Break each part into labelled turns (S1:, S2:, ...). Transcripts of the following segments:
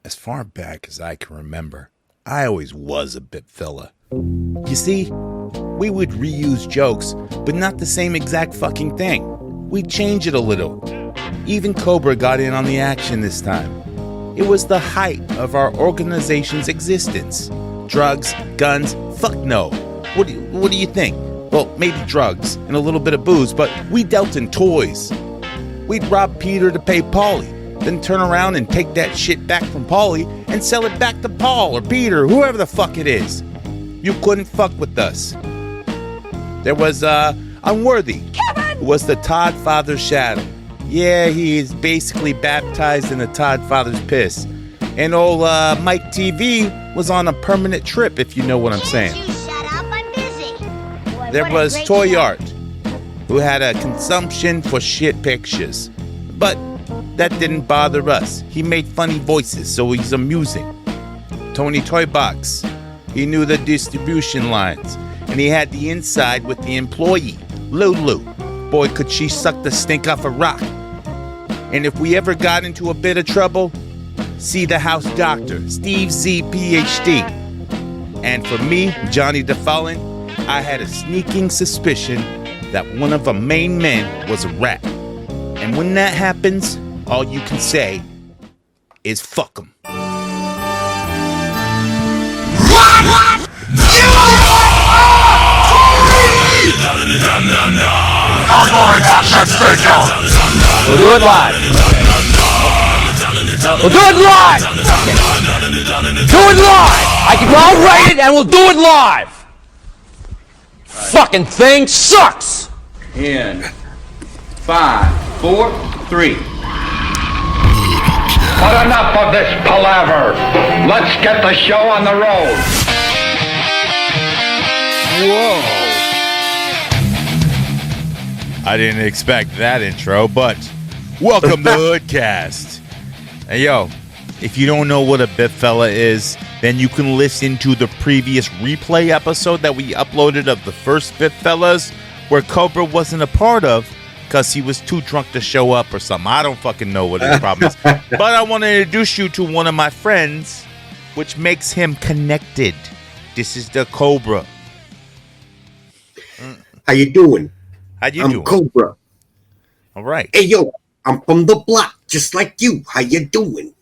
S1: as far back as I can remember, I always was a BipFella. You see, we would reuse jokes, but not the same exact fucking thing. We'd change it a little. Even Cobra got in on the action this time. It was the height of our organization's existence. Drugs, guns, fuck no. What do you think? Well, maybe drugs and a little bit of booze, but we dealt in toys. We'd rob Peter to pay Paulie, then turn around and take that shit back from Paulie and sell it back to Paul or Peter, whoever the fuck it is. You couldn't fuck with us. There was, Unworthy, Kevin, who was the Todd Father's shadow. Yeah, he is basically baptized in the Todd Father's piss. And old Mike TV was on a permanent trip, if you know what I'm saying.
S2: Shut up, I'm busy. Boy,
S1: there was Toy Art, who had a consumption for shit pictures. But that didn't bother us. He made funny voices, so he's amusing. Tony Toybox, he knew the distribution lines, and he had the inside with the employee, Lulu. Boy, could she suck the stink off a rock. And if we ever got into a bit of trouble, see the house doctor, Steve Z, PhD. And for me, Johnny DeFallon, I had a sneaking suspicion that one of the main men was a rat. And when that happens, all you can say is fuck 'em.
S3: What?
S4: We'll do it live. We'll do it live. Do it live. I'll write it and we'll do it live. Fucking thing sucks.
S5: In 5, 4, 3.
S6: But enough of this palaver. Let's get the show on the road.
S1: Whoa. I didn't expect that intro, but welcome to HoodCast. Hey, yo, if you don't know what a BipFella is, then you can listen to the previous replay episode that we uploaded of the first BipFella's, where Cobra wasn't a part of because he was too drunk to show up or something. I don't fucking know what his problem is. But I want to introduce you to one of my friends, which makes him connected. This is the Cobra.
S3: How you doing?
S1: How you doing?
S3: I'm Cobra.
S1: All right.
S3: Hey, yo, I'm from the block, just like you. How you doing?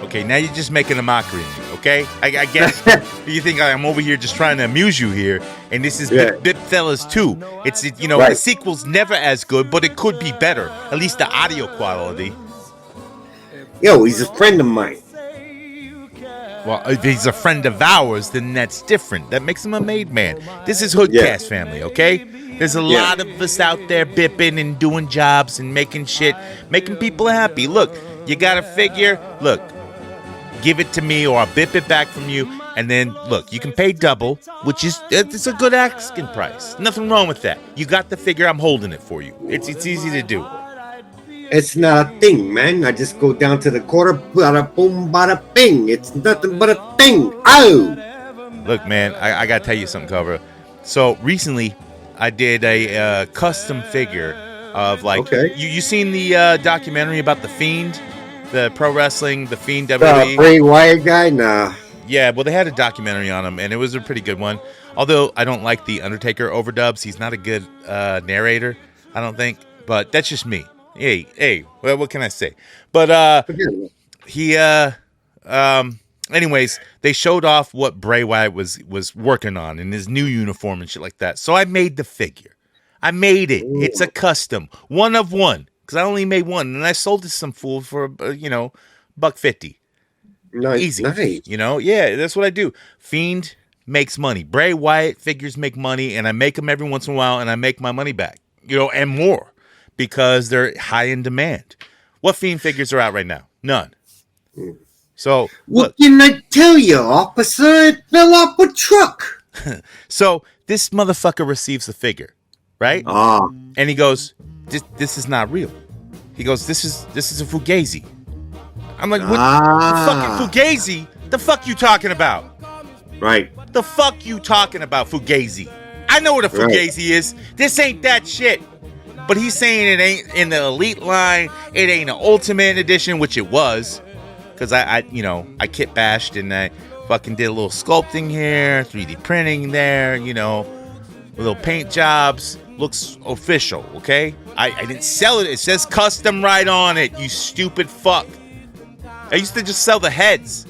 S1: Okay, now you're just making a mockery of me, okay? I get it. You think I'm over here just trying to amuse you here, and this is BipFella's 2. It's, you know,
S3: right.
S1: The sequel's never as good, but it could be better. At least the audio quality.
S3: Yo, he's a friend of mine.
S1: Well, if he's a friend of ours, then that's different. That makes him a made man. This is HoodCast family, okay? There's a lot of us out there bipping and doing jobs and making shit, making people happy. Look, you gotta figure, look, give it to me or I'll bip it back from you. And then, look, you can pay double, which is, it's a good asking price. Nothing wrong with that. You got the figure, I'm holding it for you. It's easy to do.
S3: It's not a thing, man. I just go down to the quarter, bada boom, bada bing. It's nothing but a thing. Oh!
S1: Look, man, I gotta tell you something, Cobra. So, recently, I did a custom figure of, like, you seen the documentary about The Fiend? The pro wrestling, The Fiend, WWE?
S3: Bray Wyatt guy? Nah.
S1: Yeah, well, they had a documentary on him, and it was a pretty good one. Although, I don't like the Undertaker overdubs. He's not a good narrator, I don't think. But that's just me. Hey, well, what can I say? But anyways, they showed off what Bray Wyatt was working on in his new uniform and shit like that. So I made the figure. I made it. Ooh. It's a custom, one of one, because I only made one, and I sold it to some fool for $150.
S3: Nice,
S1: easy,
S3: nice.
S1: Yeah, that's what I do. Fiend makes money. Bray Wyatt figures make money, and I make them every once in a while, and I make my money back, and more. Because they're high in demand. What Fiend figures are out right now? None. So,
S3: what can I tell you, officer? It fell off a truck.
S1: So, this motherfucker receives the figure, right? And he goes, this is not real. He goes, this is a Fugazi. I'm like, what? Fucking Fugazi? The fuck you talking about?
S3: Right.
S1: The fuck you talking about, Fugazi? I know what a Fugazi is. This ain't that shit. But he's saying it ain't in the elite line, it ain't an ultimate edition, which it was. because I kit bashed and I fucking did a little sculpting here, 3D printing there, little paint jobs. Looks official, okay? I didn't sell it. It says custom right on it, you stupid fuck. I used to just sell the heads.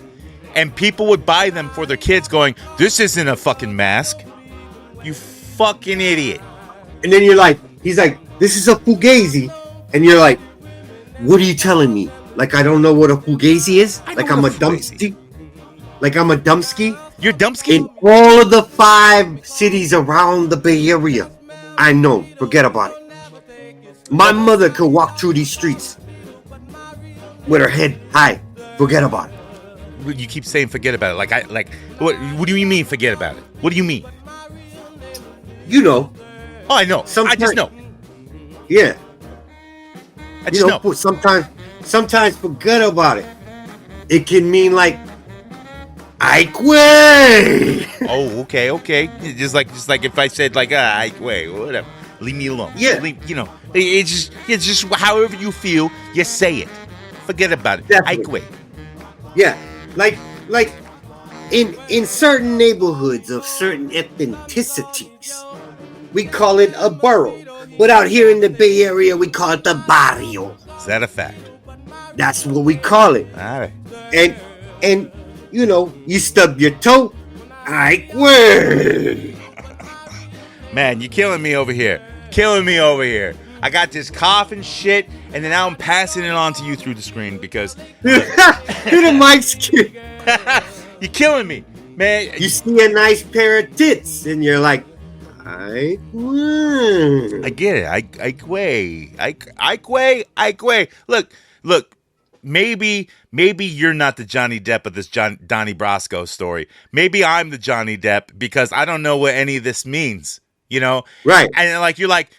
S1: And people would buy them for their kids going, this isn't a fucking mask. You fucking idiot.
S3: And then he's like, this is a fugazi. And you're like, what are you telling me? Like I don't know what a fugazi is? Like I'm a dumpski? Like I'm a dumpski?
S1: You're dumpski?
S3: In all of the 5 cities around the Bay Area, I know. Forget about it. My mother could walk through these streets with her head high. Forget about it.
S1: You keep saying forget about it. What do you mean forget about it? What do you mean?
S3: You know.
S1: Oh, I know. I just know.
S3: Yeah.
S1: I just know.
S3: Sometimes forget about it. It can mean like I quit.
S1: Oh, okay. Just like if I said I quit, whatever. Leave me alone.
S3: Yeah.
S1: It's just however you feel, you say it. Forget about it.
S3: Definitely.
S1: I quit.
S3: Yeah. Like in certain neighborhoods of certain ethnicities, we call it a borough. But out here in the Bay Area, we call it the barrio.
S1: Is that a fact?
S3: That's what we call it.
S1: All right.
S3: And you stub your toe, I quit.
S1: Man, you're killing me over here. I got this cough and shit, and then now I'm passing it on to you through the screen because
S3: Through the mic's
S1: you're killing me, man.
S3: You see a nice pair of tits, and you're like, I quit.
S1: I get it. I quay. Look. Maybe you're not the Johnny Depp of this Donnie Brasco story. Maybe I'm the Johnny Depp because I don't know what any of this means.
S3: Right?
S1: And you're like,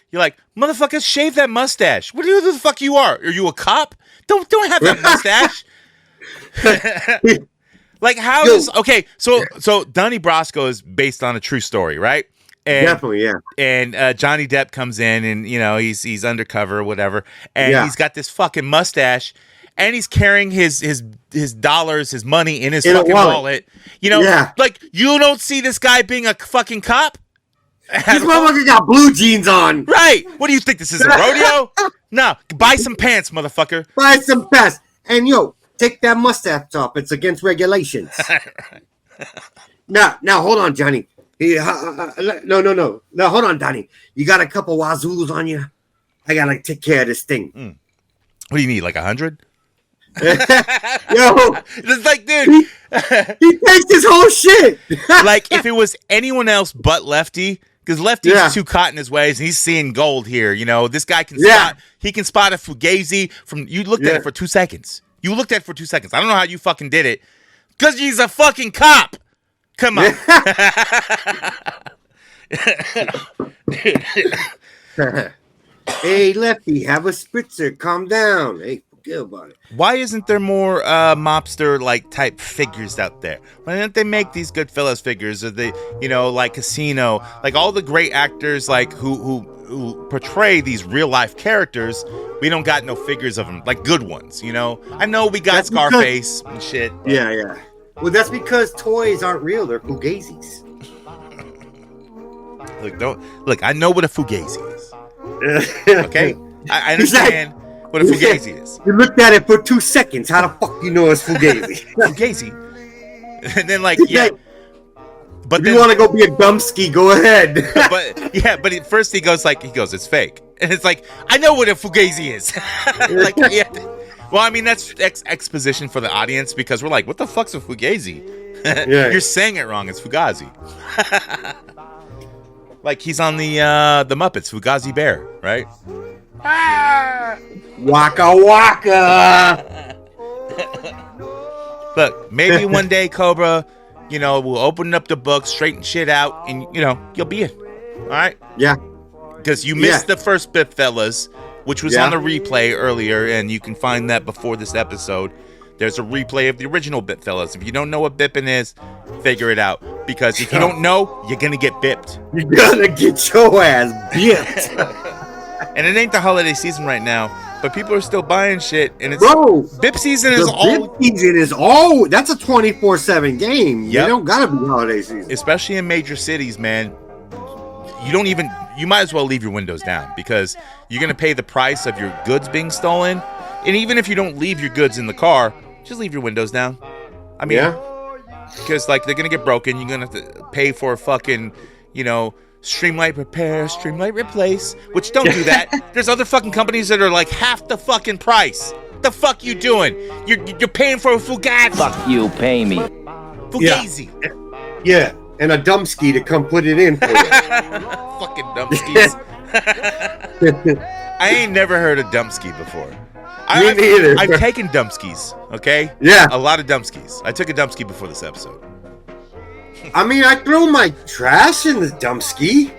S1: motherfucker, shave that mustache. What the fuck you are? Are you a cop? Don't have that mustache. How is okay? So Donnie Brasco is based on a true story, right? And,
S3: definitely, yeah.
S1: And Johnny Depp comes in, and he's undercover or whatever, and he's got this fucking mustache, and he's carrying his dollars, his money in his fucking wallet. You don't see this guy being a fucking cop.
S3: This motherfucker got blue jeans on.
S1: Right. What do you think? This is a rodeo? No. Buy some pants, motherfucker.
S3: Buy some pants. And take that mustache off. It's against regulations. Now, hold on, Johnny. No. Now, hold on, Donnie. You got a couple wazoos on you? I gotta take care of this thing.
S1: What do you need? 100?
S3: Yo,
S1: it's like, dude,
S3: he takes his whole shit.
S1: If it was anyone else but Lefty, because Lefty's too caught in his ways and he's seeing gold here. This guy can spot a fugazi from. You looked at it for 2 seconds. I don't know how you fucking did it, because he's a fucking cop. Come on.
S3: Hey, Lefty, have a spritzer. Calm down. Hey, forget about it.
S1: Why isn't there more mobster type figures out there? Why don't they make these Goodfellas figures, or Casino, all the great actors who portray these real life characters? We don't got no figures of them, good ones. I know we got Scarface and shit.
S3: Yeah. Well, that's because toys aren't real; they're fugazis.
S1: Look. I know what a fugazi is. Okay, I understand what a fugazi is.
S3: You looked at it for 2 seconds. How the fuck you know it's fugazi?
S1: Fugazi. And then but
S3: if you want to go be a dumpski, go ahead.
S1: but first he goes it's fake, and it's I know what a fugazi is. Well, I mean that's exposition for the audience, because we're what the fuck's a fugazi? You're saying it wrong. It's fugazi. He's on the Muppets, Fugazi Bear, right?
S3: Waka waka.
S1: Look, maybe one day, Cobra, we'll open up the book, straighten shit out, and you'll be in. All right?
S3: Yeah.
S1: Because you missed the first BipFella's, which was on the replay earlier, and you can find that before this episode. There's a replay of the original BipFella's. If you don't know what bipping is, figure it out. Because if you don't know, you're going to get bipped.
S3: You're going to get your ass bipped.
S1: And it ain't the holiday season right now. but people are still buying shit, and it's Bip season
S3: That's a 24/7 game.
S1: Yep.
S3: You don't gotta be holiday season,
S1: especially in major cities, man. You might as well leave your windows down because you're gonna pay the price of your goods being stolen. And even if you don't leave your goods in the car, just leave your windows down. I mean, because like they're gonna get broken. You're gonna have to pay for fucking, Streamlight repair, Streamlight replace. Which don't do that. There's other fucking companies that are like half the fucking price. What the fuck you doing? You're paying for a Fugazi.
S4: Fuck you, pay me.
S1: Fugazi.
S3: Yeah, and a dumpski to come put it in for you.
S1: Fucking dumpskis. I ain't never heard of dumpski before.
S3: Me neither.
S1: I've taken dumpskis, okay?
S3: Yeah.
S1: A lot of dumpskis. I took a dumpski before this episode.
S3: I mean, I throw my trash in the dumpski.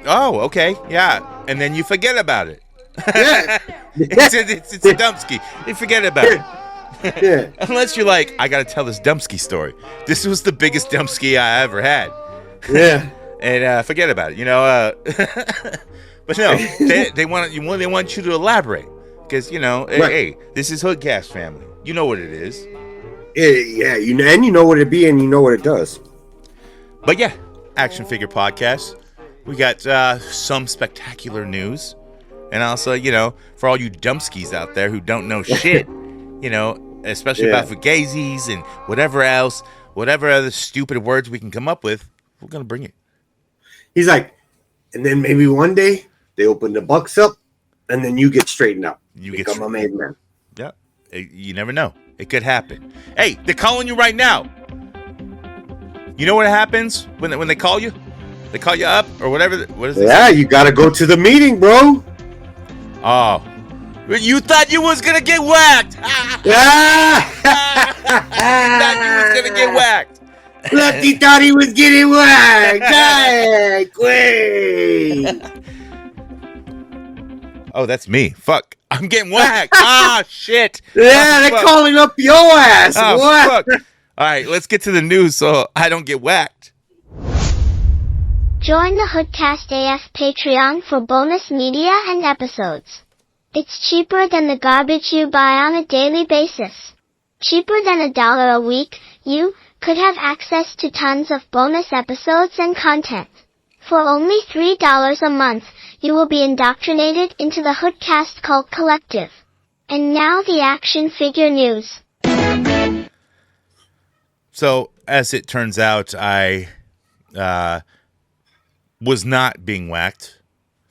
S1: Oh, okay. Yeah. And then you forget about it.
S3: Yeah.
S1: It's a dumpski. You forget about it.
S3: Yeah.
S1: Unless you're like, I got to tell this dumpski story. This was the biggest dumpski I ever had.
S3: Yeah.
S1: And forget about it, But no, they want you to elaborate. Because, hey, this is HoodCast family. You know what it is.
S3: Yeah, and you know what it be and you know what it does.
S1: But yeah, Action Figure Podcast. We got some spectacular news. And also, for all you dumpskis out there who don't know shit, especially about Fugazis and whatever else, whatever other stupid words we can come up with, we're going to bring it.
S3: He's like, and then maybe one day they open the bucks up and then you get straightened up. You become a made man.
S1: Yeah. You never know. It could happen. Hey, they're calling you right now. You know what happens when they call you? They call you up or whatever. What is it?
S3: Yeah, you got to go to the meeting, bro.
S1: Oh. You thought you was going to get whacked. You thought you was going to get whacked.
S3: Lucky thought he was getting whacked. Hey, quick.
S1: Oh, that's me. Fuck. I'm getting whacked. Shit.
S3: Yeah, they're calling up your ass.
S1: Oh,
S3: what?
S1: Fuck. All right, let's get to the news so I don't get whacked.
S2: Join the HoodCastAF Patreon for bonus media and episodes. It's cheaper than the garbage you buy on a daily basis. Cheaper than $1 a week, you could have access to tons of bonus episodes and content. For only $3 a month, you will be indoctrinated into the HoodCast cult collective. And now the action figure news.
S1: So, as it turns out, I was not being whacked.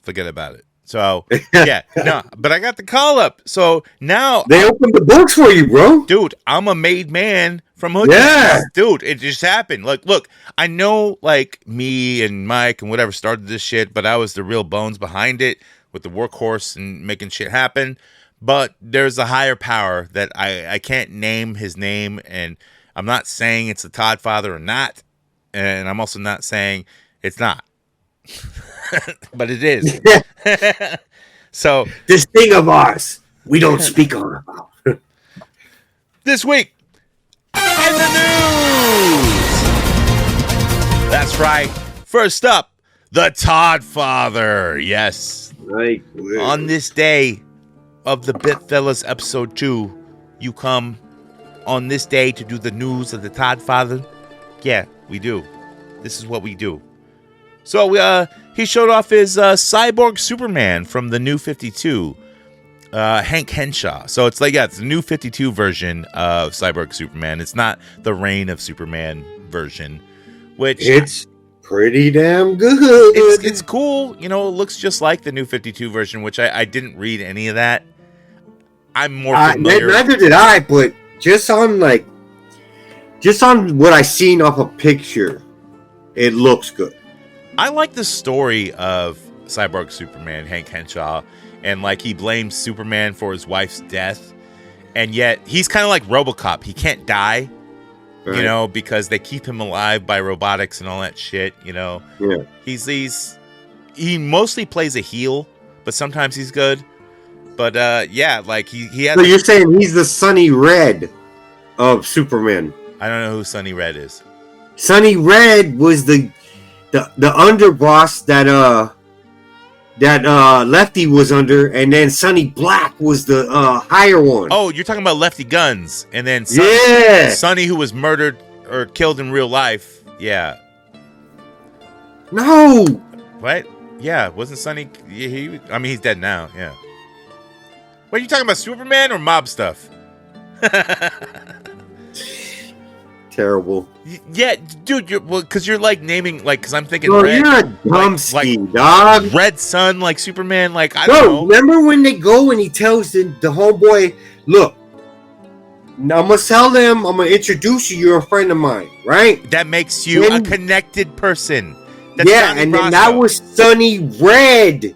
S1: Forget about it. So, yeah, no, but I got the call up. So now
S3: they opened the books for you, bro.
S1: Dude, I'm a made man from HoodCast.
S3: Yeah.
S1: Dude, it just happened. Look, I know like me and Mike and whatever started this shit, but I was the real bones behind it with the workhorse and making shit happen. But there's a higher power that I can't name his name, and I'm not saying it's the Todd Father or not, and I'm also not saying it's not. But it is. So
S3: this thing of ours, we don't speak on about.
S1: This week in the news. That's right. First up, the Todd Father. Yes.
S3: Right.
S1: On this day of the BipFella's episode 2, you come on this day to do the news of the Todd Father. Yeah, we do. This is what we do. So he showed off his cyborg Superman from the New 52, Hank Henshaw. So it's like, it's the New 52 version of cyborg Superman. It's not the Reign of Superman version, which
S3: it's pretty damn good.
S1: It's cool. You know, it looks just like the New 52 version, which I didn't read any of that. I'm more familiar.
S3: Neither did I, but just on what I seen off a picture, it looks good.
S1: I like the story of cyborg Superman, Hank Henshaw, and like he blames Superman for his wife's death, and yet he's kind of like RoboCop. He can't die, right, you know, because they keep him alive by robotics and all that shit, you know.
S3: Yeah.
S1: He mostly plays a heel, but sometimes he's good. But yeah, like he has.
S3: So you're saying he's the Sonny Red of Superman?
S1: I don't know who Sonny Red is. Sonny
S3: Red was the underboss Lefty was under, and then Sonny Black was the higher one.
S1: Oh, you're talking about Lefty Guns, and then Sonny, who was murdered or killed in real life. Yeah.
S3: No.
S1: What? Yeah, wasn't Sonny? He's dead now. Yeah. What are you talking about, Superman or mob stuff?
S3: Terrible.
S1: Yeah, dude. Because you're like naming because I'm thinking.
S3: Bro,
S1: Red,
S3: you're a dumpski, dog.
S1: Red Sun, like Superman, I don't know.
S3: Remember when they go and he tells the homeboy, "Look, now I'm gonna tell them. I'm gonna introduce you. You're a friend of mine, right?
S1: That makes you a connected person." That's
S3: Donnie and Brasco. Then that was Sonny Red. He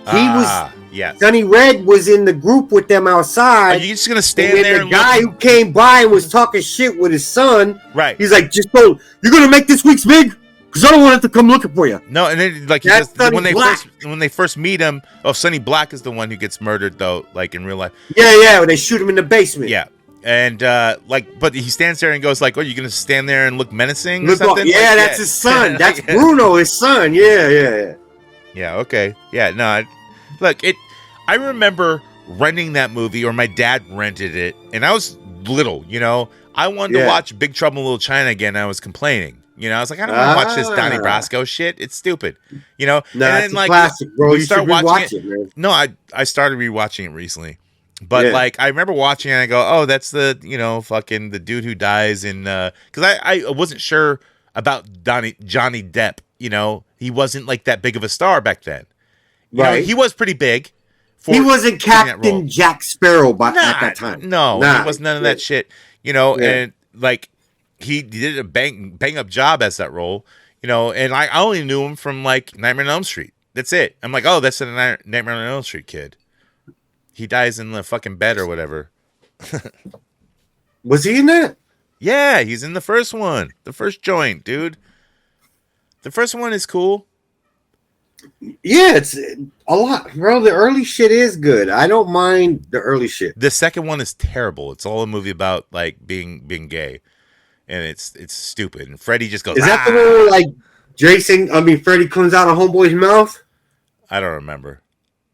S3: was.
S1: Yes.
S3: Sonny Red was in the group with them outside.
S1: Are you just gonna stand there?
S3: The guy who came by and was talking shit with his son,
S1: right?
S3: He's like, "Just go. You're gonna make this week's big, because I don't want it to come looking for you."
S1: No, and then when they first meet him, Sonny Black is the one who gets murdered though, in real life.
S3: Yeah, when they shoot him in the basement.
S1: Yeah, and but he stands there and goes "Oh, you're gonna stand there and look menacing or something?"
S3: Yeah, that's his son. That's Bruno, his son. Yeah.
S1: Yeah. Okay. Yeah. No. I remember renting that movie, or my dad rented it, and I was little, I wanted to watch Big Trouble in Little China again. And I was complaining, I was like, I don't want to watch this Donnie Brasco shit. It's stupid,
S3: No, and then classic, bro. You should rewatch it, man.
S1: No, I started rewatching it recently, but I remember watching it and I go, oh, that's the fucking the dude who dies in because I wasn't sure about Johnny Depp. He wasn't that big of a star back then. Right, he was pretty big.
S3: He wasn't Captain Jack Sparrow at that time.
S1: No, he was none of that shit. And he did a bang up job as that role. And I only knew him from Nightmare on Elm Street. That's it. I'm like, oh, that's the Nightmare on Elm Street kid. He dies in the fucking bed or whatever.
S3: Was he in that?
S1: Yeah, he's in the first one, the first joint, dude. The first one is cool.
S3: Yeah, it's a lot, bro. The early shit is good. I don't mind the early shit.
S1: The second one is terrible. It's all a movie about being gay, and it's stupid. And Freddy just goes.
S3: Is that the one where Freddy comes out of Homeboy's mouth?
S1: I don't remember.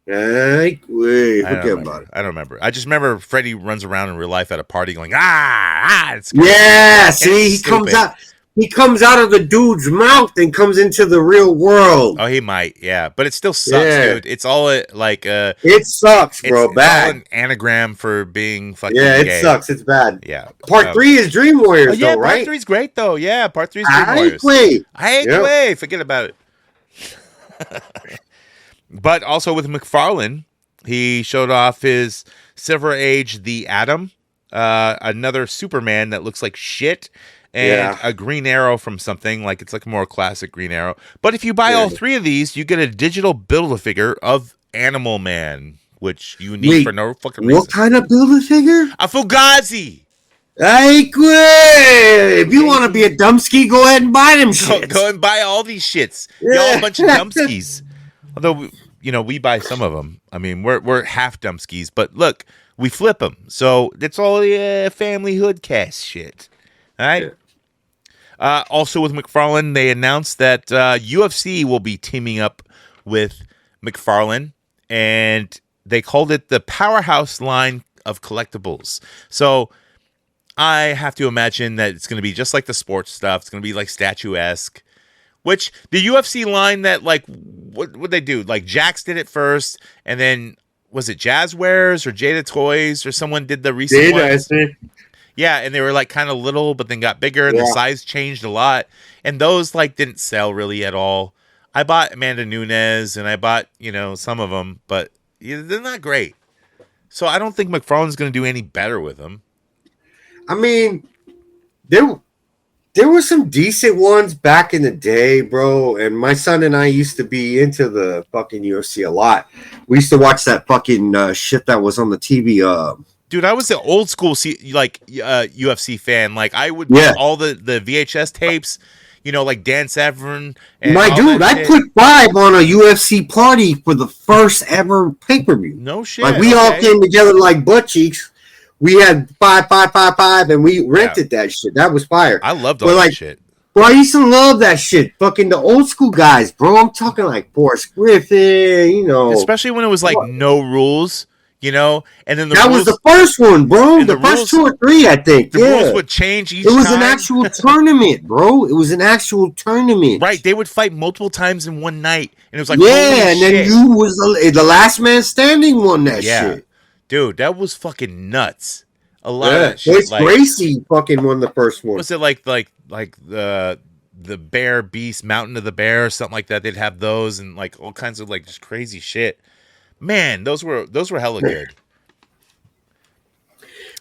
S3: Forget about it.
S1: I don't remember. I just remember Freddy runs around in real life at a party going It's
S3: see, he comes out. He comes out of the dude's mouth and comes into the real world.
S1: Oh, he might, yeah. But it still sucks, dude. It's all
S3: it sucks, bro.
S1: It's
S3: bad.
S1: all an anagram for being fucking
S3: gay.
S1: It
S3: sucks. It's bad.
S1: Yeah.
S3: Part 3 is Dream Warriors, though, right?
S1: Part 3's great, though. Yeah, Part 3's Dream Warriors. I ain't way. Forget about it. But also with McFarlane, he showed off his Silver Age The Atom, another Superman that looks like shit. And a Green Arrow from something it's a more classic Green Arrow. But if you buy all three of these, you get a digital Build-A-Figure of Animal Man, which you need for no fucking reason.
S3: What kind of Build-A-Figure?
S1: A Fugazi.
S3: Hey, if you want to be a dumpski, go ahead and buy them shits.
S1: Go and buy all these shits. Y'all a bunch of dumpskis. Although, we buy some of them. I mean, we're half dumpskis, but look, we flip them. So it's all family HoodCast shit. All right. Also with McFarlane, they announced that UFC will be teaming up with McFarlane, and they called it the Powerhouse line of collectibles. So I have to imagine that it's going to be just like the sports stuff. It's going to be statuesque, which the UFC line that what would they do? Jax did it first, and then was it Jazzwares or Jada Toys or someone did the recent ones? Yeah, and they were kind of little, but then got bigger, and the size changed a lot. And those didn't sell really at all. I bought Amanda Nunes, and I bought some of them, but they're not great. So I don't think McFarlane's going to do any better with them.
S3: I mean, there were some decent ones back in the day, bro. And my son and I used to be into the fucking UFC a lot. We used to watch that fucking shit that was on the TV.
S1: Dude, I was the old school UFC fan. I would watch all the VHS tapes, Dan Severn. And
S3: my dude, I put 5 on a UFC party for the first ever pay-per-view.
S1: No shit.
S3: We all came together like butt cheeks. We had 5, and we rented that shit. That was fire.
S1: I loved all that shit.
S3: Bro, I used to love that shit. Fucking the old school guys, bro. I'm talking like Forrest Griffin, you know.
S1: Especially when it was like no rules, you know, and then
S3: that was the first one, bro. The first 2 or 3, I think.
S1: The rules would change each time.
S3: It was an actual tournament, bro. It was an actual tournament.
S1: Right. They would fight multiple times in one night, and it was like,
S3: yeah, and then you was the last man standing won that shit.
S1: Dude, that was fucking nuts. A lot of that shit.
S3: Royce Gracie fucking won the first one.
S1: Was it like the Bear Beast, Mountain of the Bear, or something like that? They'd have those and like all kinds of like just crazy shit. Man, those were hella good.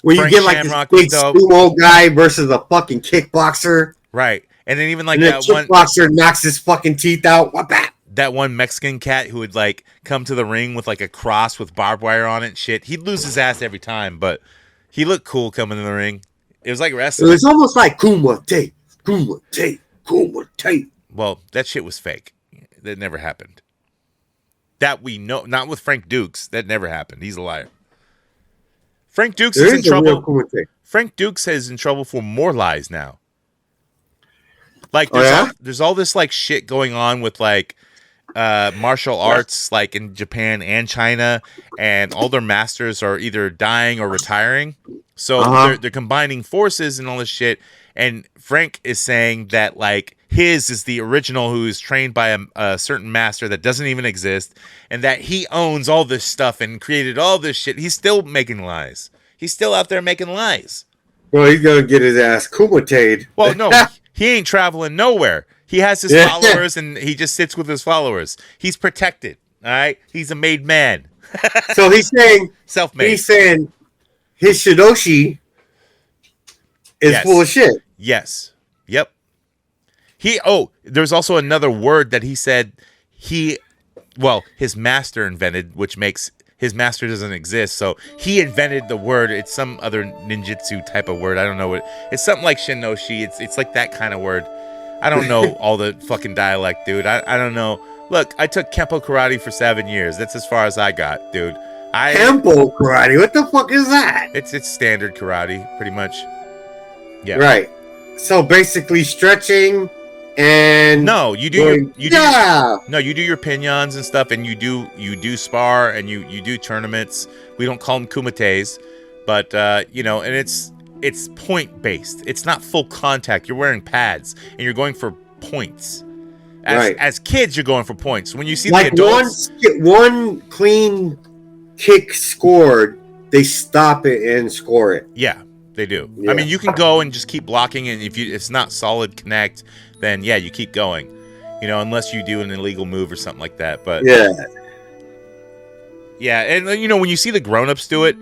S3: When you get like this big sumo guy versus a fucking kickboxer,
S1: right? And then even like
S3: that kickboxer knocks his fucking teeth out. What that?
S1: That one Mexican cat who would like come to the ring with like a cross with barbed wire on it and shit. He'd lose his ass every time, but he looked cool coming in the ring. It was like wrestling.
S3: It was almost like Kumite.
S1: Well, that shit was fake. That never happened. That we know, not with Frank Dukes. That never happened. He's a liar. Frank Dukes is in trouble. Frank Dukes is in trouble for more lies now. Like there's all this like shit going on with like martial arts like in Japan and China, and all their masters are either dying or retiring. So they're combining forces and all this shit. And Frank is saying that like his is the original, who is trained by a certain master that doesn't even exist, and that he owns all this stuff and created all this shit. He's still making lies. He's still out there making lies.
S3: Well, he's gonna get his ass kumata'd.
S1: Well, no, he ain't traveling nowhere. He has his followers, and he just sits with his followers. He's protected. All right, he's a made man.
S3: So he's saying
S1: self-made.
S3: He's saying his Shidoshi is full of shit.
S1: Yes. Yep. There's also another word that he said his master invented, which makes his master doesn't exist. So he invented the word. It's some other ninjutsu type of word. I don't know what. It's something like Shinoshi. It's like that kind of word. I don't know all the fucking dialect, dude. I don't know. Look, I took Kempo karate for 7 years. That's as far as I got, dude.
S3: Kempo karate? What the fuck is that?
S1: It's standard karate, pretty much. Yeah.
S3: Right. So basically stretching and
S1: you do your pinions and stuff, and you do spar, and you do tournaments. We don't call them kumites, but and it's point based. It's not full contact. You're wearing pads and you're going for points. As kids, you're going for points. When you see like the adults,
S3: one clean kick scored, they stop it and score it.
S1: Yeah. They do. Yeah. I mean, you can go and just keep blocking, and if it's not solid connect, then you keep going. Unless you do an illegal move or something like that. But yeah, and when you see the grown-ups do it,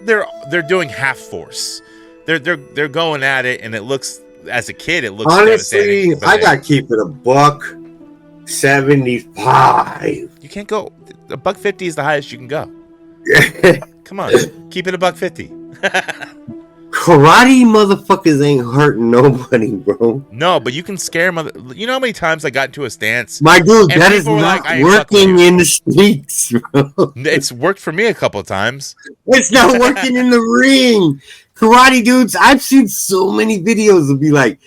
S1: they're doing half force. They're going at it, and it looks, as a kid, it looks
S3: honestly. I got to keep it $175.
S1: You can't go. $150 is the highest you can go. Come on, keep it $150.
S3: Karate motherfuckers ain't hurting nobody, bro.
S1: No, but you can scare You know how many times I got into a stance?
S3: My dude, that is not working in the streets, bro.
S1: It's worked for me a couple of times.
S3: It's not working in the ring. Karate dudes, I've seen so many videos of be like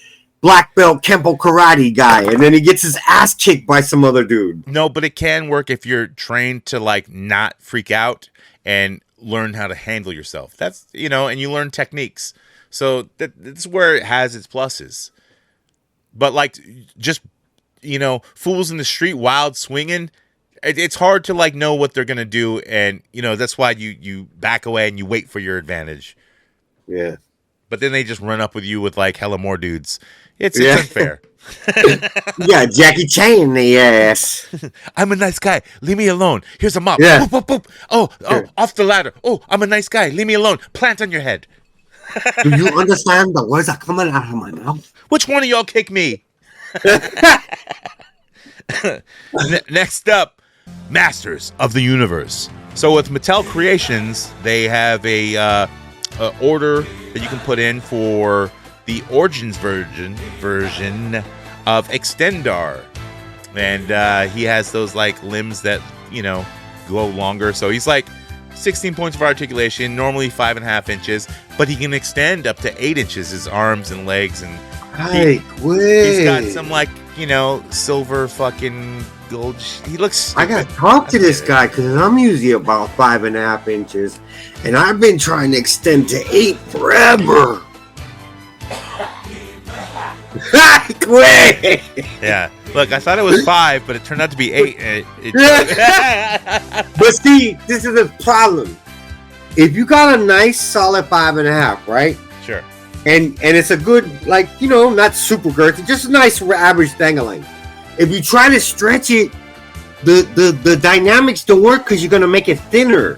S3: black belt Kempo karate guy, and then he gets his ass kicked by some other dude.
S1: No, but it can work if you're trained to like not freak out and learn how to handle yourself. That's and you learn techniques. So that's where it has its pluses. But like just fools in the street wild swinging, it's hard to like know what they're gonna do, and that's why you back away and you wait for your advantage.
S3: Yeah.
S1: But then they just run up with you with like hella more dudes. It's unfair.
S3: Yeah, Jackie Chan in the ass.
S1: I'm a nice guy. Leave me alone. Here's a mop.
S3: Yeah.
S1: Boop, boop, boop. Oh, off the ladder. Oh, I'm a nice guy. Leave me alone. Plant on your head.
S3: Do you understand the words are coming out of my mouth?
S1: Which one of y'all kick me? Next up, Masters of the Universe. So with Mattel Creations, they have a order that you can put in for the Origins version of Extendar, and he has those like limbs that go longer. So he's like 16 points of articulation, normally 5.5 inches, but he can extend up to 8 inches, his arms and legs, and he's got some, like, you know, silver fucking gold. He looks stupid.
S3: I gotta talk to this guy because I'm usually about 5.5 inches, and I've been trying to extend to 8 forever. I quit.
S1: Yeah. Look, I thought it was 5, but it turned out to be 8.
S3: But see, this is the problem. If you got a nice solid 5.5, right?
S1: Sure.
S3: And it's a good, like, you know, not super girthy, just a nice average dangling. If you try to stretch it, the dynamics don't work because you're gonna make it thinner.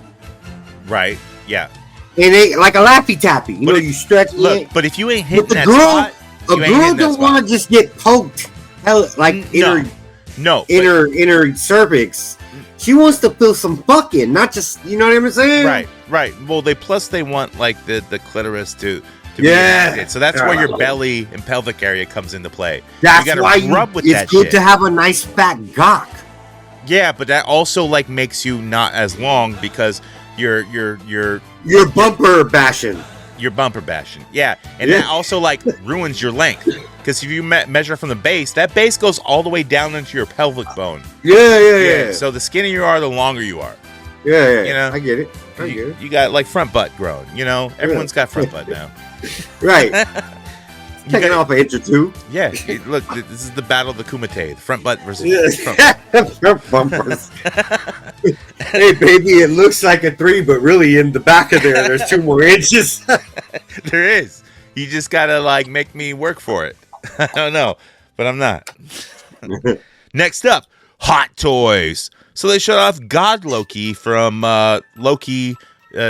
S1: Right. Yeah.
S3: And it like a Laffy Taffy. You know, you stretch it.
S1: But if you ain't hitting that
S3: girl,
S1: spot,
S3: a girl don't want to just get poked, like inner cervix. She wants to feel some fucking, not just, you know what I'm saying?
S1: Right. Well, they want like the clitoris to be enacted. So that's where your belly and pelvic area comes into play.
S3: That's
S1: you gotta
S3: why
S1: rub with
S3: it's
S1: that
S3: good
S1: shit.
S3: to have a nice fat gawk.
S1: Yeah, but that also like makes you not as long because you're
S3: bumper bashing.
S1: You're bumper bashing. Yeah, and that also like ruins your length because if you measure from the base, that base goes all the way down into your pelvic bone.
S3: Yeah.
S1: So the skinnier you are, the longer you are.
S3: Yeah.
S1: You know,
S3: I get it.
S1: You got like front butt grown. You know, everyone's got front butt now.
S3: Right. Taking off an inch or two.
S1: Yeah. Look, this is the battle of the kumite. The front butt versus front butt.
S3: Front bumpers. Hey, baby, it looks like a 3, but really in the back of there's 2 more inches.
S1: There is. You just gotta like make me work for it. I don't know, but I'm not. Next up, Hot Toys. So they showed off God Loki from Loki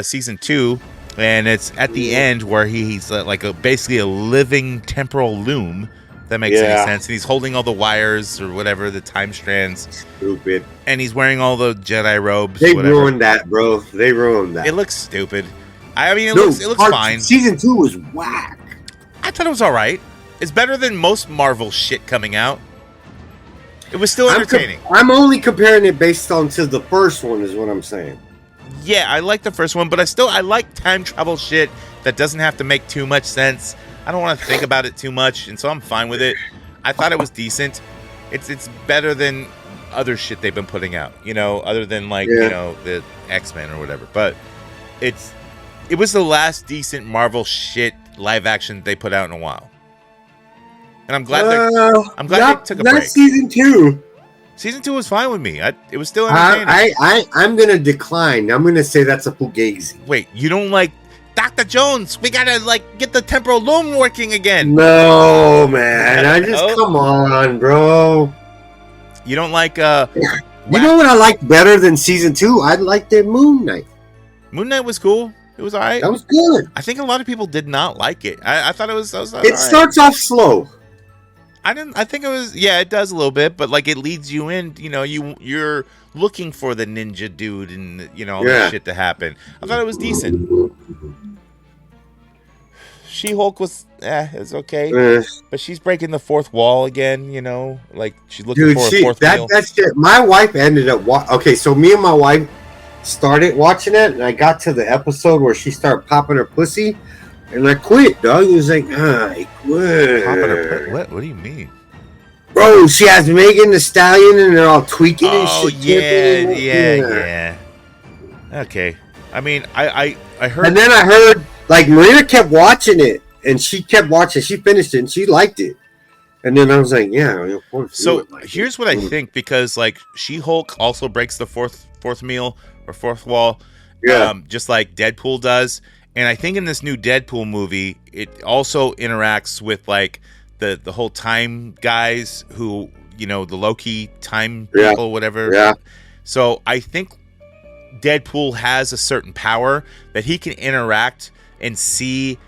S1: season 2. And it's at the end where he's like basically a living temporal loom. If that makes any sense. And he's holding all the wires or whatever, the time strands.
S3: Stupid.
S1: And he's wearing all the Jedi robes.
S3: They ruined that, bro. They ruined that.
S1: It looks stupid. I mean, it looks fine.
S3: Season 2 was whack.
S1: I thought it was all right. It's better than most Marvel shit coming out. It was still entertaining.
S3: I'm only comparing it based on to the first one, is what I'm saying.
S1: Yeah, I like the first one, but I like time travel shit that doesn't have to make too much sense. I don't want to think about it too much, and so I'm fine with it. I thought it was decent. It's better than other shit they've been putting out, you know, other than like, you know, the X-Men or whatever. But it was the last decent Marvel shit live action they put out in a while. And I'm glad they took a break.
S3: Not season 2.
S1: Season 2 was fine with me. It was still entertaining.
S3: I'm gonna decline. I'm gonna say that's a fugazi.
S1: Wait, you don't like Dr. Jones? We gotta like get the temporal loom working again.
S3: No, man. Come on, bro.
S1: You don't like
S3: You know what I liked better than season 2? I liked the Moon Knight.
S1: Moon Knight was cool. It was alright.
S3: That was good.
S1: I think a lot of people did not like it. I thought it was
S3: it starts off slow.
S1: I think it was, yeah, it does a little bit, but like it leads you in, you know, you're looking for the ninja dude and, you know, all that shit to happen. I thought it was decent. She-Hulk was, it's okay. But she's breaking the fourth wall again, you know, like she's looking for a fourth meal.
S3: That's it. My wife ended up, okay, so me and my wife started watching it, and I got to the episode where she started popping her pussy. And I quit, dog. He was like, I quit.
S1: What do you mean?
S3: Bro, she has Megan Thee Stallion and they're all tweaking and shit.
S1: Yeah. Okay. I mean, I heard.
S3: And then I heard, like, Marina kept watching it. And she kept watching. She finished it and she liked it. And then I was like, yeah. Of course.
S1: So here's what I think, because, like, She-Hulk also breaks the fourth meal or fourth wall.
S3: Yeah.
S1: Just like Deadpool does. And I think in this new Deadpool movie, it also interacts with like the whole time guys who, you know, the Loki time people, whatever.
S3: Yeah.
S1: So I think Deadpool has a certain power that he can interact and see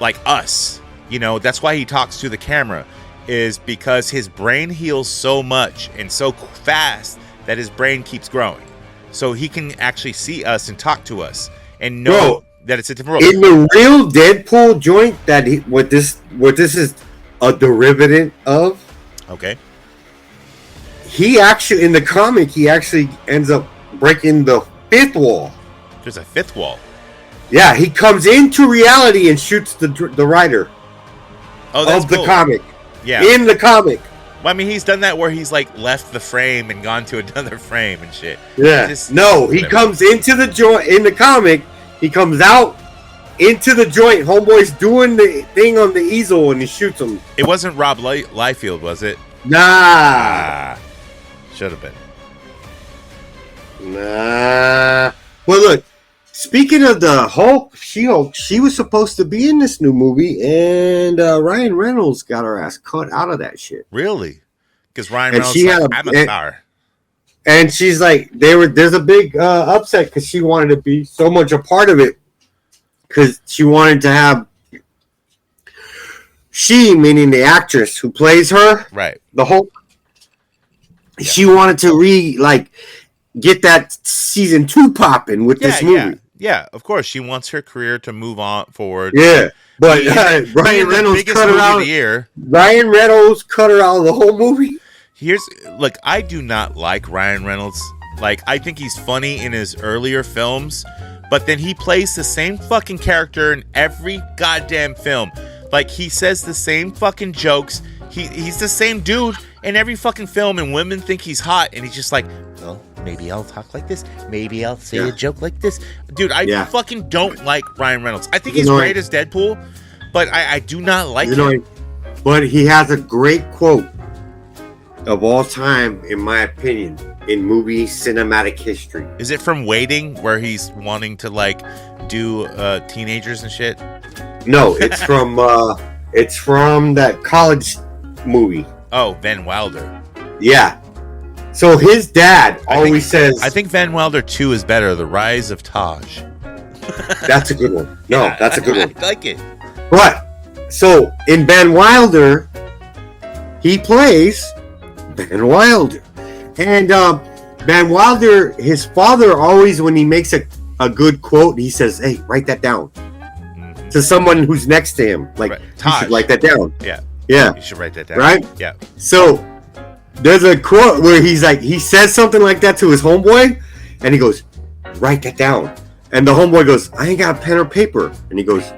S1: like us. You know, that's why he talks to the camera, is because his brain heals so much and so fast that his brain keeps growing. So he can actually see us and talk to us and know that it's a different world.
S3: In the real Deadpool joint, what this is a derivative of.
S1: Okay.
S3: He actually, in the comic, he actually ends up breaking the fifth wall.
S1: There's a fifth wall.
S3: Yeah, he comes into reality and shoots the writer of the
S1: cool.
S3: comic.
S1: Yeah.
S3: In the comic.
S1: Well, I mean, he's done that where he's like left the frame and gone to another frame and shit.
S3: Yeah. He comes into the joint in the comic. He comes out into the joint. Homeboy's doing the thing on the easel and he shoots him.
S1: It wasn't Rob Liefeld, was it?
S3: Nah.
S1: Should have been.
S3: Nah. Well, look. Speaking of the Hulk, She-Hulk, she was supposed to be in this new movie, and Ryan Reynolds got her ass cut out of that shit.
S1: Really? Because Ryan Reynolds I'm a star.
S3: And she's like, there's a big upset because she wanted to be so much a part of it. Because she wanted to have meaning the actress who plays her,
S1: right?
S3: The Hulk. Yeah. She wanted to get that season 2 popping with this movie.
S1: Yeah, of course. She wants her career to move on forward.
S3: Yeah, but Ryan Reynolds cut her out. Ryan Reynolds cut her out of the whole movie.
S1: Look, I do not like Ryan Reynolds. Like, I think he's funny in his earlier films, but then he plays the same fucking character in every goddamn film. Like, he says the same fucking jokes. He's the same dude in every fucking film, and women think he's hot, and he's just like, well, maybe I'll talk like this. Maybe I'll say a joke like this. Dude, I fucking don't like Ryan Reynolds. I think he's great as Deadpool, but I do not like him.
S3: But he has a great quote of all time, in my opinion, in movie cinematic history.
S1: Is it from Waiting, where he's wanting to, like, do teenagers and shit?
S3: No, it's from that college movie.
S1: Oh, Van Wilder.
S3: Yeah. So his dad always says...
S1: I think Van Wilder 2 is better, The Rise of Taj.
S3: That's a good one. No, that's a good one.
S1: I like it.
S3: But, so, in Van Wilder, he plays Van Wilder. And Van Wilder, his father always, when he makes a good quote, he says, hey, write that down. Mm-hmm. To someone who's next to him. Like, you should write that down.
S1: Yeah.
S3: Yeah.
S1: You should write that down.
S3: Right?
S1: Yeah.
S3: So, there's a quote where he's like, he says something like that to his homeboy, and he goes, write that down. And the homeboy goes, I ain't got a pen or paper. And he goes,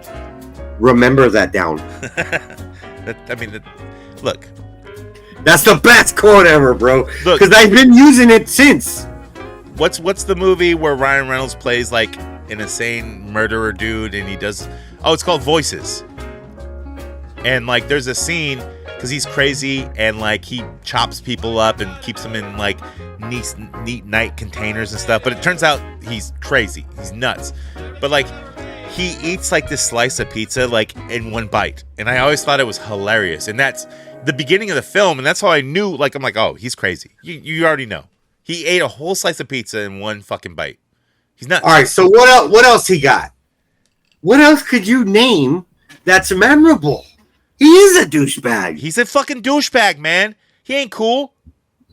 S3: remember that down.
S1: Look.
S3: That's the best quote ever, bro. Because I've been using it since.
S1: What's the movie where Ryan Reynolds plays like an insane murderer dude, and he does... Oh, it's called Voices. And, like, there's a scene, because he's crazy, and, like, he chops people up and keeps them in, like, neat night containers and stuff. But it turns out he's crazy. He's nuts. But, like, he eats, like, this slice of pizza, like, in one bite. And I always thought it was hilarious. And that's the beginning of the film, and that's how I knew, like, I'm like, oh, he's crazy. You already know. He ate a whole slice of pizza in one fucking bite. He's nuts.
S3: All right, so what else he got? What else could you name that's memorable? He is a douchebag.
S1: He's a fucking douchebag, man. He ain't cool.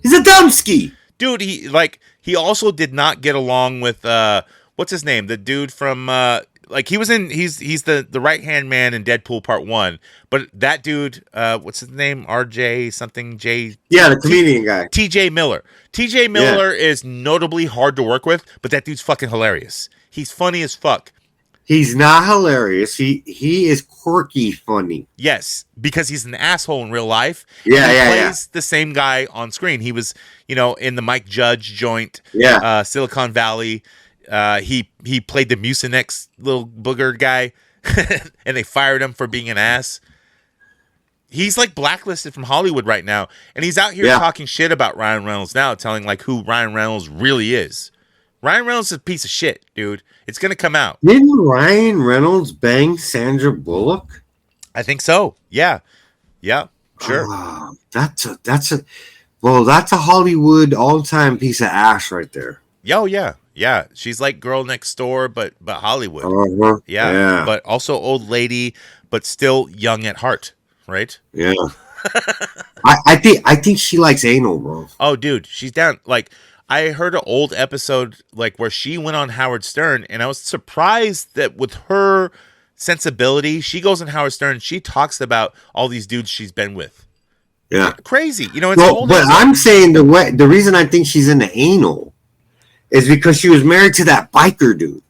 S3: He's a dumbski.
S1: Dude, he also did not get along with what's his name? The dude from he's the right-hand man in Deadpool Part 1. But that dude, what's his name? RJ something J.
S3: Yeah, the comedian guy.
S1: TJ Miller. TJ Miller is notably hard to work with, but that dude's fucking hilarious. He's funny as fuck.
S3: He's not hilarious. He is quirky funny.
S1: Yes, because he's an asshole in real life.
S3: Yeah,
S1: he plays the same guy on screen. He was, in the Mike Judge joint.
S3: Yeah.
S1: Silicon Valley. He played the Mucinex little booger guy, and they fired him for being an ass. He's like blacklisted from Hollywood right now, and he's out here talking shit about Ryan Reynolds now, telling like who Ryan Reynolds really is. Ryan Reynolds is a piece of shit, dude. It's gonna come out.
S3: Didn't Ryan Reynolds bang Sandra Bullock?
S1: I think so. Yeah, sure.
S3: That's a Hollywood all-time piece of ass right there.
S1: Yo, yeah. She's like girl next door, but Hollywood.
S3: Uh-huh.
S1: Yeah, but also old lady, but still young at heart, right?
S3: Yeah. I think she likes anal, bro.
S1: Oh, dude, she's down. Like, I heard an old episode like where she went on Howard Stern, and I was surprised that with her sensibility, she goes on Howard Stern. She talks about all these dudes she's been with.
S3: Yeah,
S1: crazy. It's
S3: well, but I'm saying the reason I think she's into anal is because she was married to that biker dude.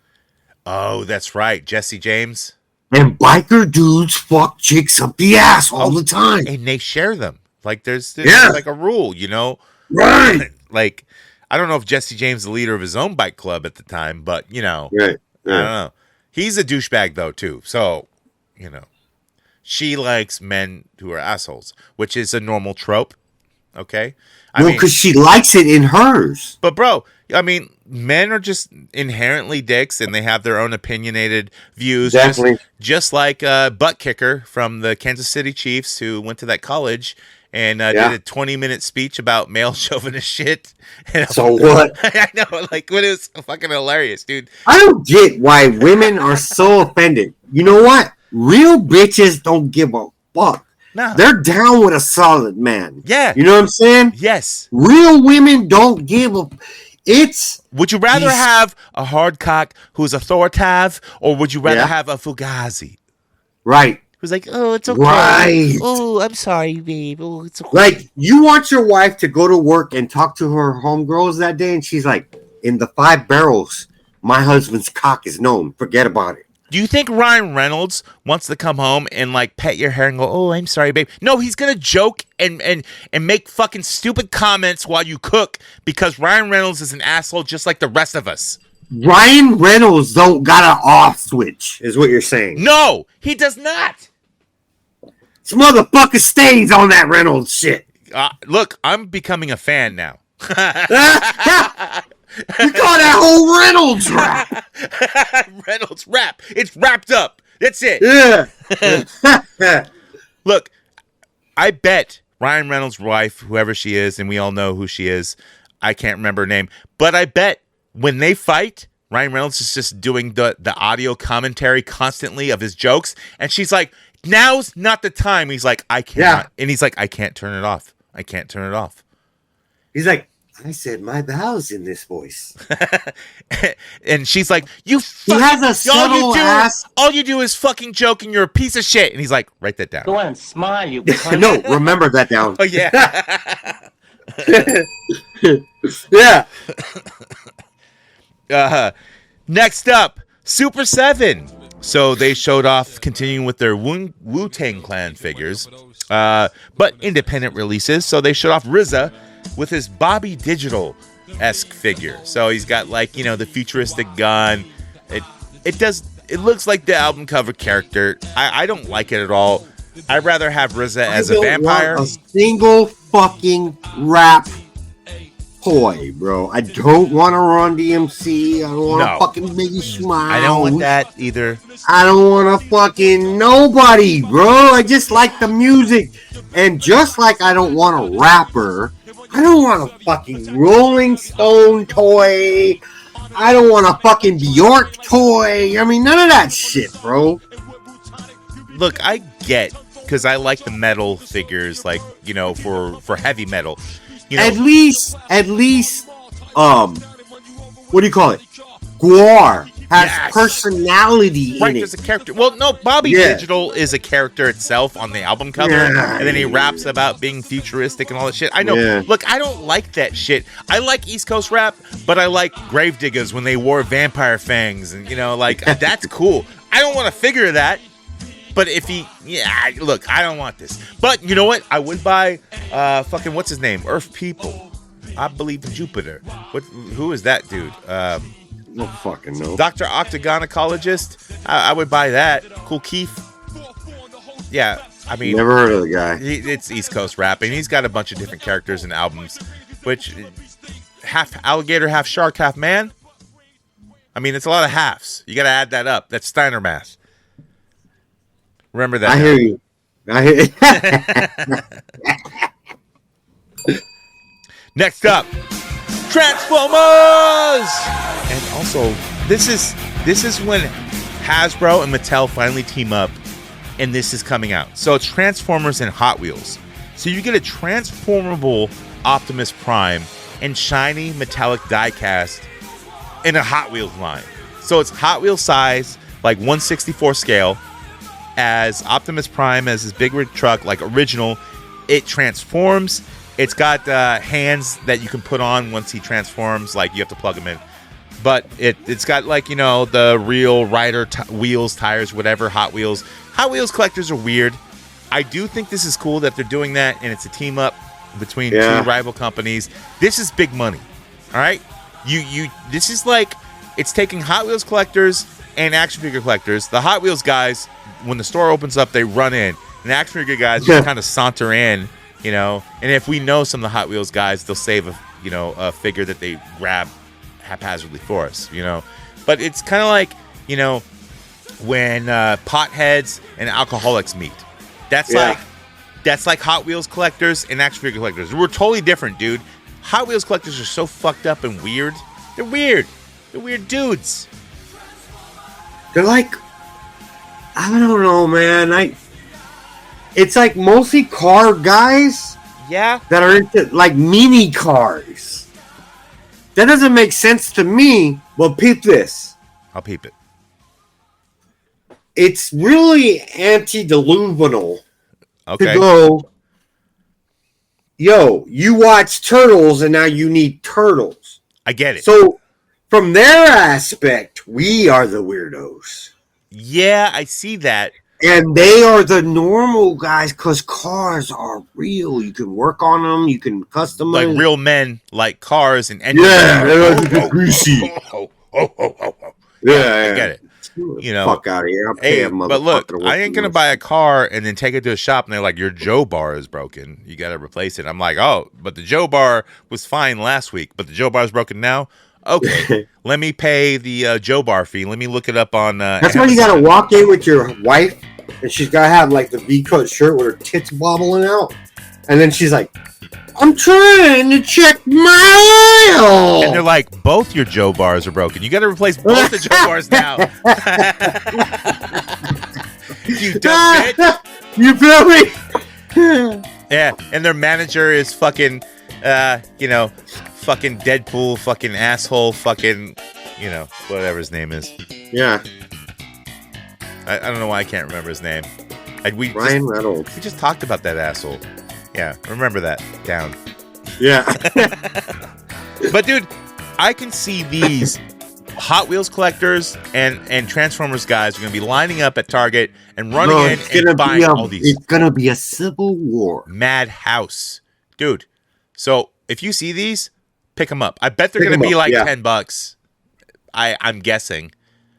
S1: Oh, that's right. Jesse James.
S3: And biker dudes fuck chicks up the ass all the time.
S1: And they share them. Like there's
S3: Yeah.
S1: like a rule, you know?
S3: Right.
S1: Like, I don't know if Jesse James is the leader of his own bike club at the time, but, you know,
S3: Right.
S1: I don't know. He's a douchebag, though, too. So, you know, she likes men who are assholes, which is a normal trope. Okay?
S3: Well, because she likes it in hers.
S1: But, bro, I mean, men are just inherently dicks, and they have their own opinionated views.
S3: Definitely.
S1: Just like Butt Kicker from the Kansas City Chiefs, who went to that college and did a 20-minute speech about male chauvinist shit.
S3: So what?
S1: I know, like, it was fucking hilarious, dude.
S3: I don't get why women are so offended. You know what? Real bitches don't give a fuck.
S1: No.
S3: They're down with a solid man.
S1: Yeah.
S3: You know what I'm saying?
S1: Yes.
S3: Real women don't give a... It's...
S1: Would you rather have a hard cock who's authoritative, or would you rather have a fugazi?
S3: Right.
S1: Who's like, oh, it's okay.
S3: Right.
S1: Oh, I'm sorry, babe. Oh, it's okay.
S3: Like, you want your wife to go to work and talk to her homegirls that day, and she's like, in the 5 barrels, my husband's cock is known. Forget about it.
S1: Do you think Ryan Reynolds wants to come home and like pet your hair and go, "Oh, I'm sorry, babe"? No, he's gonna joke and make fucking stupid comments while you cook because Ryan Reynolds is an asshole just like the rest of us.
S3: Ryan Reynolds don't got an off switch, is what you're saying.
S1: No, he does not.
S3: This motherfucker stays on that Reynolds shit.
S1: Look, I'm becoming a fan now.
S3: You call that whole Reynolds rap.
S1: Reynolds rap. It's wrapped up. That's it.
S3: Yeah.
S1: Look, I bet Ryan Reynolds' wife, whoever she is, and we all know who she is, I can't remember her name, but I bet when they fight, Ryan Reynolds is just doing the audio commentary constantly of his jokes, and she's like, now's not the time. He's like, I can't.
S3: Yeah.
S1: And he's like, I can't turn it off. I can't turn it off.
S3: He's like, I said my vows in this voice.
S1: And she's like, you
S3: He
S1: fucking,
S3: has a subtle ass.
S1: all you do is fucking joke and you're a piece of shit. And he's like, write that down.
S7: Go on, smile, you.
S3: No, remember that down.
S1: Oh, yeah.
S3: Yeah.
S1: Next up, Super 7. So they showed off continuing with their Wu-Tang Clan figures, but independent releases. So they showed off RZA with his Bobby Digital-esque figure. So he's got like, you know, the futuristic gun. It looks like the album cover character. I don't like it at all. I'd rather have RZA as a vampire.
S3: Want a single fucking rap toy, bro. I don't want to Run DMC. I don't want to fucking Biggie Smile.
S1: I don't want that either.
S3: I don't want to fucking nobody, bro. I just like the music. And just like I don't want a rapper, I don't want a fucking Rolling Stone toy. I don't want a fucking Bjork toy. I mean, none of that shit, bro.
S1: Look, I get, because I like the metal figures, like, you know, for heavy metal. You know,
S3: At least, what do you call it? Guar has personality
S1: right,
S3: in
S1: there's
S3: it.
S1: a character. Well, no, Bobby Digital is a character itself on the album cover, and then he raps about being futuristic and all that shit. I know.
S3: Yeah.
S1: Look, I don't like that shit. I like East Coast rap, but I like Gravediggers when they wore vampire fangs, and you know, like that's cool. I don't want to figure that. But if look, I don't want this. But you know what? I would buy fucking what's his name? Earth People. I believe in Jupiter. Who is that dude?
S3: No fucking no.
S1: Dr. Octagonacologist. I would buy that. Cool Keith. Yeah, I mean,
S3: Never heard of the guy.
S1: It's East Coast rapping. He's got a bunch of different characters and albums, which half alligator, half shark, half man. I mean, it's a lot of halves. You got to add that up. That's Steiner math. Remember that.
S3: I hear you.
S1: Next up, Transformers. And also, this is when Hasbro and Mattel finally team up, and this is coming out. So it's Transformers and Hot Wheels. So you get a transformable Optimus Prime and shiny metallic diecast in a Hot Wheels line. So it's Hot Wheels size, like 1/64 scale. As Optimus Prime, as his big rig truck, like original, it transforms. It's got hands that you can put on once he transforms, like you have to plug him in. But it's got like, you know, the real rider wheels, tires, whatever, Hot Wheels. Hot Wheels collectors are weird. I do think this is cool that they're doing that, and it's a team up between two rival companies. This is big money. All right? This is like, it's taking Hot Wheels collectors and action figure collectors. The Hot Wheels guys, when the store opens up, they run in. And the action figure guys just kind of saunter in, you know. And if we know some of the Hot Wheels guys, they'll save a figure that they grab haphazardly for us, you know. But it's kind of like, you know, when potheads and alcoholics meet. That's like Hot Wheels collectors and action figure collectors. We're totally different, dude. Hot Wheels collectors are so fucked up and weird. They're weird. They're weird dudes.
S3: They're like, I don't know, man. It's like mostly car guys.
S1: Yeah.
S3: That are into like mini cars. That doesn't make sense to me. Well, peep this.
S1: I'll peep it.
S3: It's really antediluvial to go, yo, you watch Turtles and now you need turtles.
S1: I get it.
S3: So, from their aspect, we are the weirdos.
S1: Yeah, I see that.
S3: And they are the normal guys because cars are real. You can work on them. You can customize.
S1: Like real men like cars and engines.
S3: Yeah, they like to get greasy. Yeah,
S1: I get it. You know,
S3: fuck out of here.
S1: But look, I ain't gonna buy a car and then take it to a shop and they're like, your Joe bar is broken. You gotta replace it. I'm like, oh, but the Joe bar was fine last week, but the Joe bar is broken now. Okay, let me pay the Joe bar fee. Let me look it up on.
S3: That's why you gotta walk in with your wife, and she's gotta have like the V-cut shirt with her tits bobbling out, and then she's like, "I'm trying to check my oil,"
S1: and they're like, "Both your Joe bars are broken. You gotta replace both the Joe bars now." You dumb bitch.
S3: You feel me?
S1: Yeah, and their manager is fucking, fucking Deadpool, fucking asshole, fucking, whatever his name is.
S3: Yeah.
S1: I don't know why I can't remember his name.
S3: Ryan Reynolds.
S1: We just talked about that asshole. Yeah, remember that. Down.
S3: Yeah.
S1: But, dude, I can see these Hot Wheels collectors and Transformers guys are going to be lining up at Target and running in and buying all these.
S3: It's going to be a civil war.
S1: Madhouse. Dude, so if you see these, pick them up. I bet they're going to be like $10. I'm guessing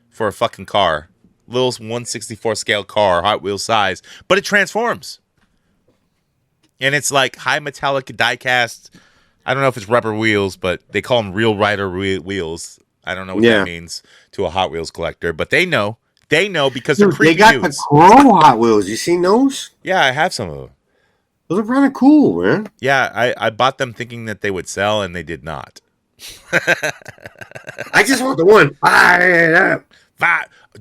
S1: for a fucking car. Little 1/64 scale car, Hot Wheels size, but it transforms. And it's like high metallic die-cast. I don't know if it's rubber wheels, but they call them real rider wheels. I don't know what that means to a Hot Wheels collector, but they know. They know because they're
S3: They got the chrome Hot Wheels. You seen those?
S1: Yeah, I have some of them.
S3: Those are kind of cool, man.
S1: Yeah, I bought them thinking that they would sell, and they did not.
S3: I just want the one.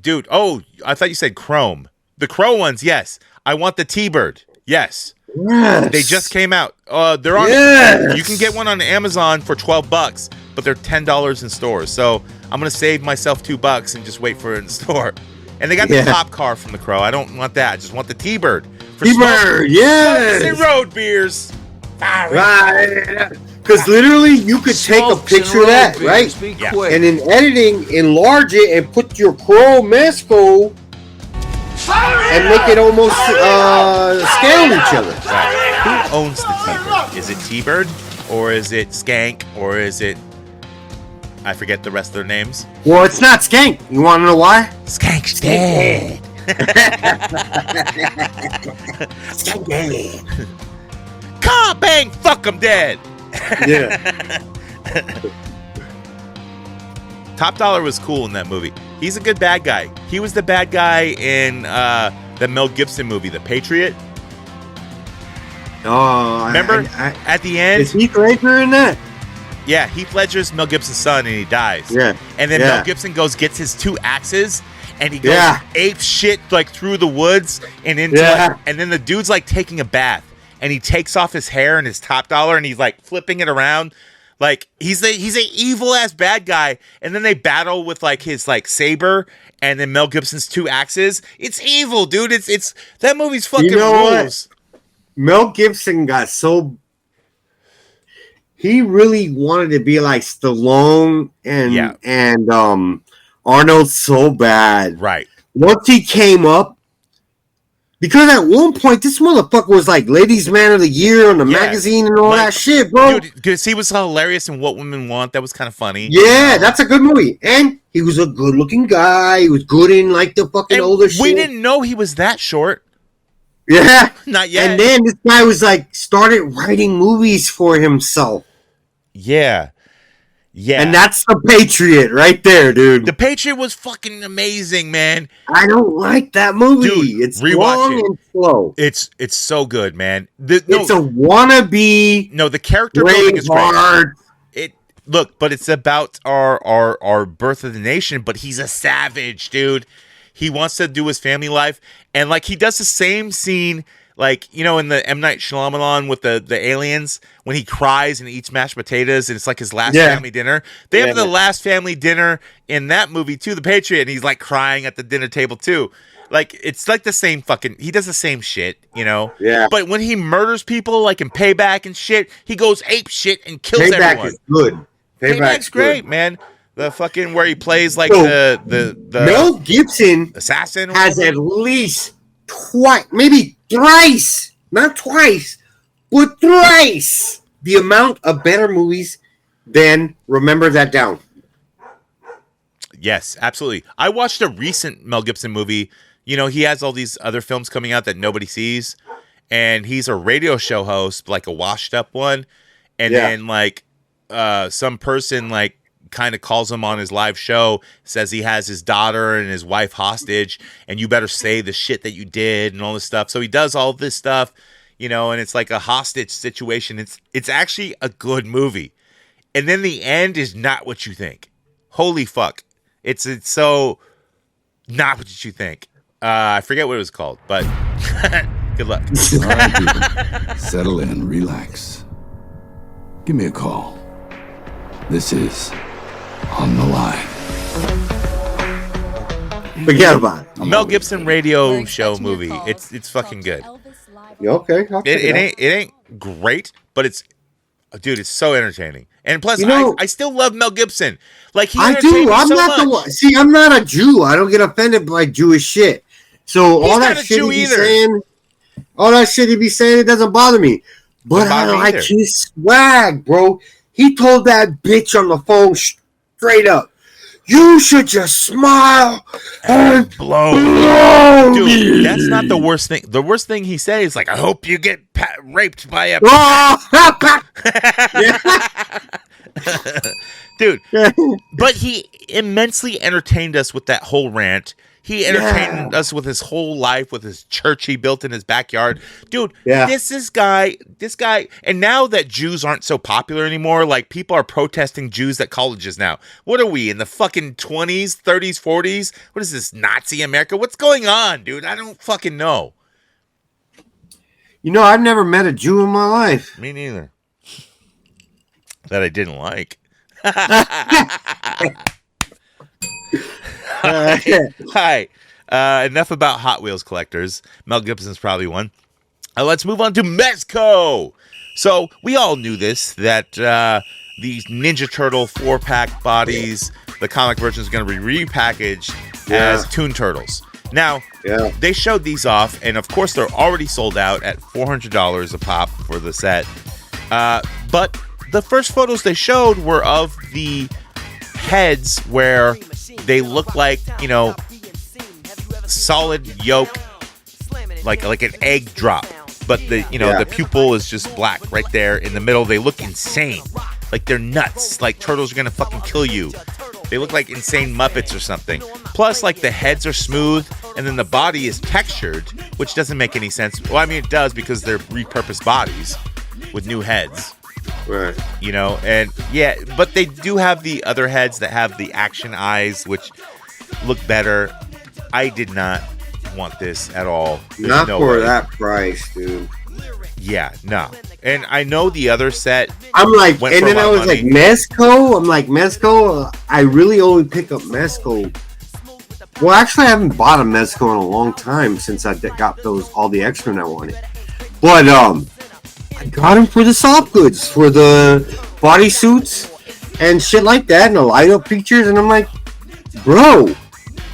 S1: Dude, I thought you said chrome. The crow ones, yes. I want the T-Bird, yes.
S3: Yes.
S1: They just came out. They're on. Yes. You can get one on Amazon for $12, but they're $10 in stores. So I'm gonna save myself $2 and just wait for it in the store. And they got the top car from the Crow. I don't want that. I just want the T-Bird.
S3: T-Bird, yes.
S1: Road beers.
S3: Right. Because literally, you could take a picture of that, right?
S1: Yeah.
S3: And in editing, enlarge it and put your Crow Mezco and make it almost scale each other.
S1: Right. Who owns the T-Bird? Is it T-Bird or is it Skank or is it? I forget the rest of their names.
S3: Well, it's not Skank. You want to know why?
S1: Skank's dead.
S3: Skank dead.
S1: Car bang, fuck, I'm dead.
S3: Yeah.
S1: Top Dollar was cool in that movie. He's a good bad guy. He was the bad guy in the Mel Gibson movie, The Patriot.
S3: Oh,
S1: remember at the end?
S3: Is Heath Ledger in that?
S1: Yeah, Heath Ledger's Mel Gibson's son, and he dies.
S3: Yeah,
S1: and then Mel Gibson gets his 2 axes, and he goes ape shit like through the woods and into, and then the dude's like taking a bath, and he takes off his hair and his Top Dollar, and he's like flipping it around, like he's a evil ass bad guy, and then they battle with like his like saber, and then Mel Gibson's 2 axes. It's evil, dude. It's that movie's fucking rules.
S3: Mel Gibson got so. he really wanted to be like Stallone and Arnold so bad.
S1: Right.
S3: Once he came up, because at one point this motherfucker was like Ladies Man of the Year on the magazine and all that shit, bro.
S1: Dude, because he was hilarious in What Women Want. That was kind of funny.
S3: Yeah, that's a good movie. And he was a good-looking guy. He was good in like the fucking older shit.
S1: We didn't know he was that short.
S3: Yeah.
S1: Not yet.
S3: And then this guy was like, started writing movies for himself.
S1: Yeah. Yeah.
S3: And that's The Patriot right there, dude.
S1: The Patriot was fucking amazing, man.
S3: I don't like that movie.
S1: Dude,
S3: it's long and slow.
S1: It's so good, man.
S3: It's a wannabe.
S1: No, the character building is great. But it's about our birth of the nation, but he's a savage, dude. He wants to do his family life, and like he does the same scene, like, you know, in the M. Night Shyamalan with the aliens, when he cries and eats mashed potatoes, and it's like his last family dinner. They have the last family dinner in that movie too, The Patriot, and he's like crying at the dinner table too. Like, it's like the same fucking, he does the same shit, you know?
S3: Yeah.
S1: But when he murders people, like in Payback and shit, he goes ape shit and kills everyone.
S3: Payback is good.
S1: Payback's great, man. The fucking where he plays like the
S3: Mel Gibson
S1: assassin
S3: has at least twice, maybe thrice, not twice, but thrice the amount of better movies than Remember That Down.
S1: Yes, absolutely. I watched a recent Mel Gibson movie. You know, he has all these other films coming out that nobody sees, and he's a radio show host, like a washed up one, and then like some person like kind of calls him on his live show, says he has his daughter and his wife hostage, and you better say the shit that you did and all this stuff. So he does all this stuff, you know, and it's like a hostage situation. It's actually a good movie. And then the end is not what you think. Holy fuck. It's so not what you think. I forget what it was called, but good luck.
S7: All right, people. Settle in, relax. Give me a call. This is On the Line.
S3: Forget about it.
S1: Mel Gibson radio show movie. It's fucking good.
S3: You okay?
S1: It ain't great, but it's so entertaining. And plus,
S3: you know,
S1: I still love Mel Gibson. Like
S3: I do. I'm
S1: so
S3: not
S1: much.
S3: the one. See, I'm not a Jew. I don't get offended by Jewish shit. So
S1: He's
S3: all
S1: not
S3: that
S1: a
S3: shit
S1: Jew
S3: he be
S1: either.
S3: saying, all that shit he be saying, it doesn't bother me. But I like his swag, bro. He told that bitch on the phone straight up, "You should just smile and blow
S1: Dude,
S3: me."
S1: that's not the worst thing. The worst thing he says is like, "I hope you get raped by a." Dude, but he immensely entertained us with that whole rant. He entertained us with his whole life, with his church he built in his backyard. Dude, this guy, and now that Jews aren't so popular anymore, like people are protesting Jews at colleges now. What are we, in the fucking 20s, 30s, 40s? What is this, Nazi America? What's going on, dude? I don't fucking know.
S3: You know, I've never met a Jew in my life.
S1: Me neither. That I didn't like. Hi. Enough about Hot Wheels collectors. Mel Gibson's probably one. Let's move on to Mezco. So we all knew this, that these Ninja Turtle 4-pack bodies, the comic version is going to be repackaged as Toon Turtles. Now, they showed these off, and of course they're already sold out at $400 a pop for the set. But the first photos they showed were of the heads where they look like, you know, solid yolk, like an egg drop, but the the pupil is just black right there in the middle. They look insane, like they're nuts, like turtles are gonna fucking kill you. They look like insane Muppets or something. Plus, like, the heads are smooth and then the body is textured, which doesn't make any sense. Well, I mean, it does because they're repurposed bodies with new heads.
S3: Right.
S1: You know, and yeah, but they do have the other heads that have the action eyes, which look better. I did not want this at all. There's
S3: not
S1: no
S3: for
S1: way.
S3: that price, dude.
S1: Yeah, no. And I know the other set.
S3: I'm like, and then I was like, Mezco? I'm like, Mezco? I really only pick up Mezco. Well, actually, I haven't bought a Mezco in a long time since I got all the extra I wanted. But, I got them for the soft goods, for the bodysuits and shit like that, and the light up features, and I'm like, bro,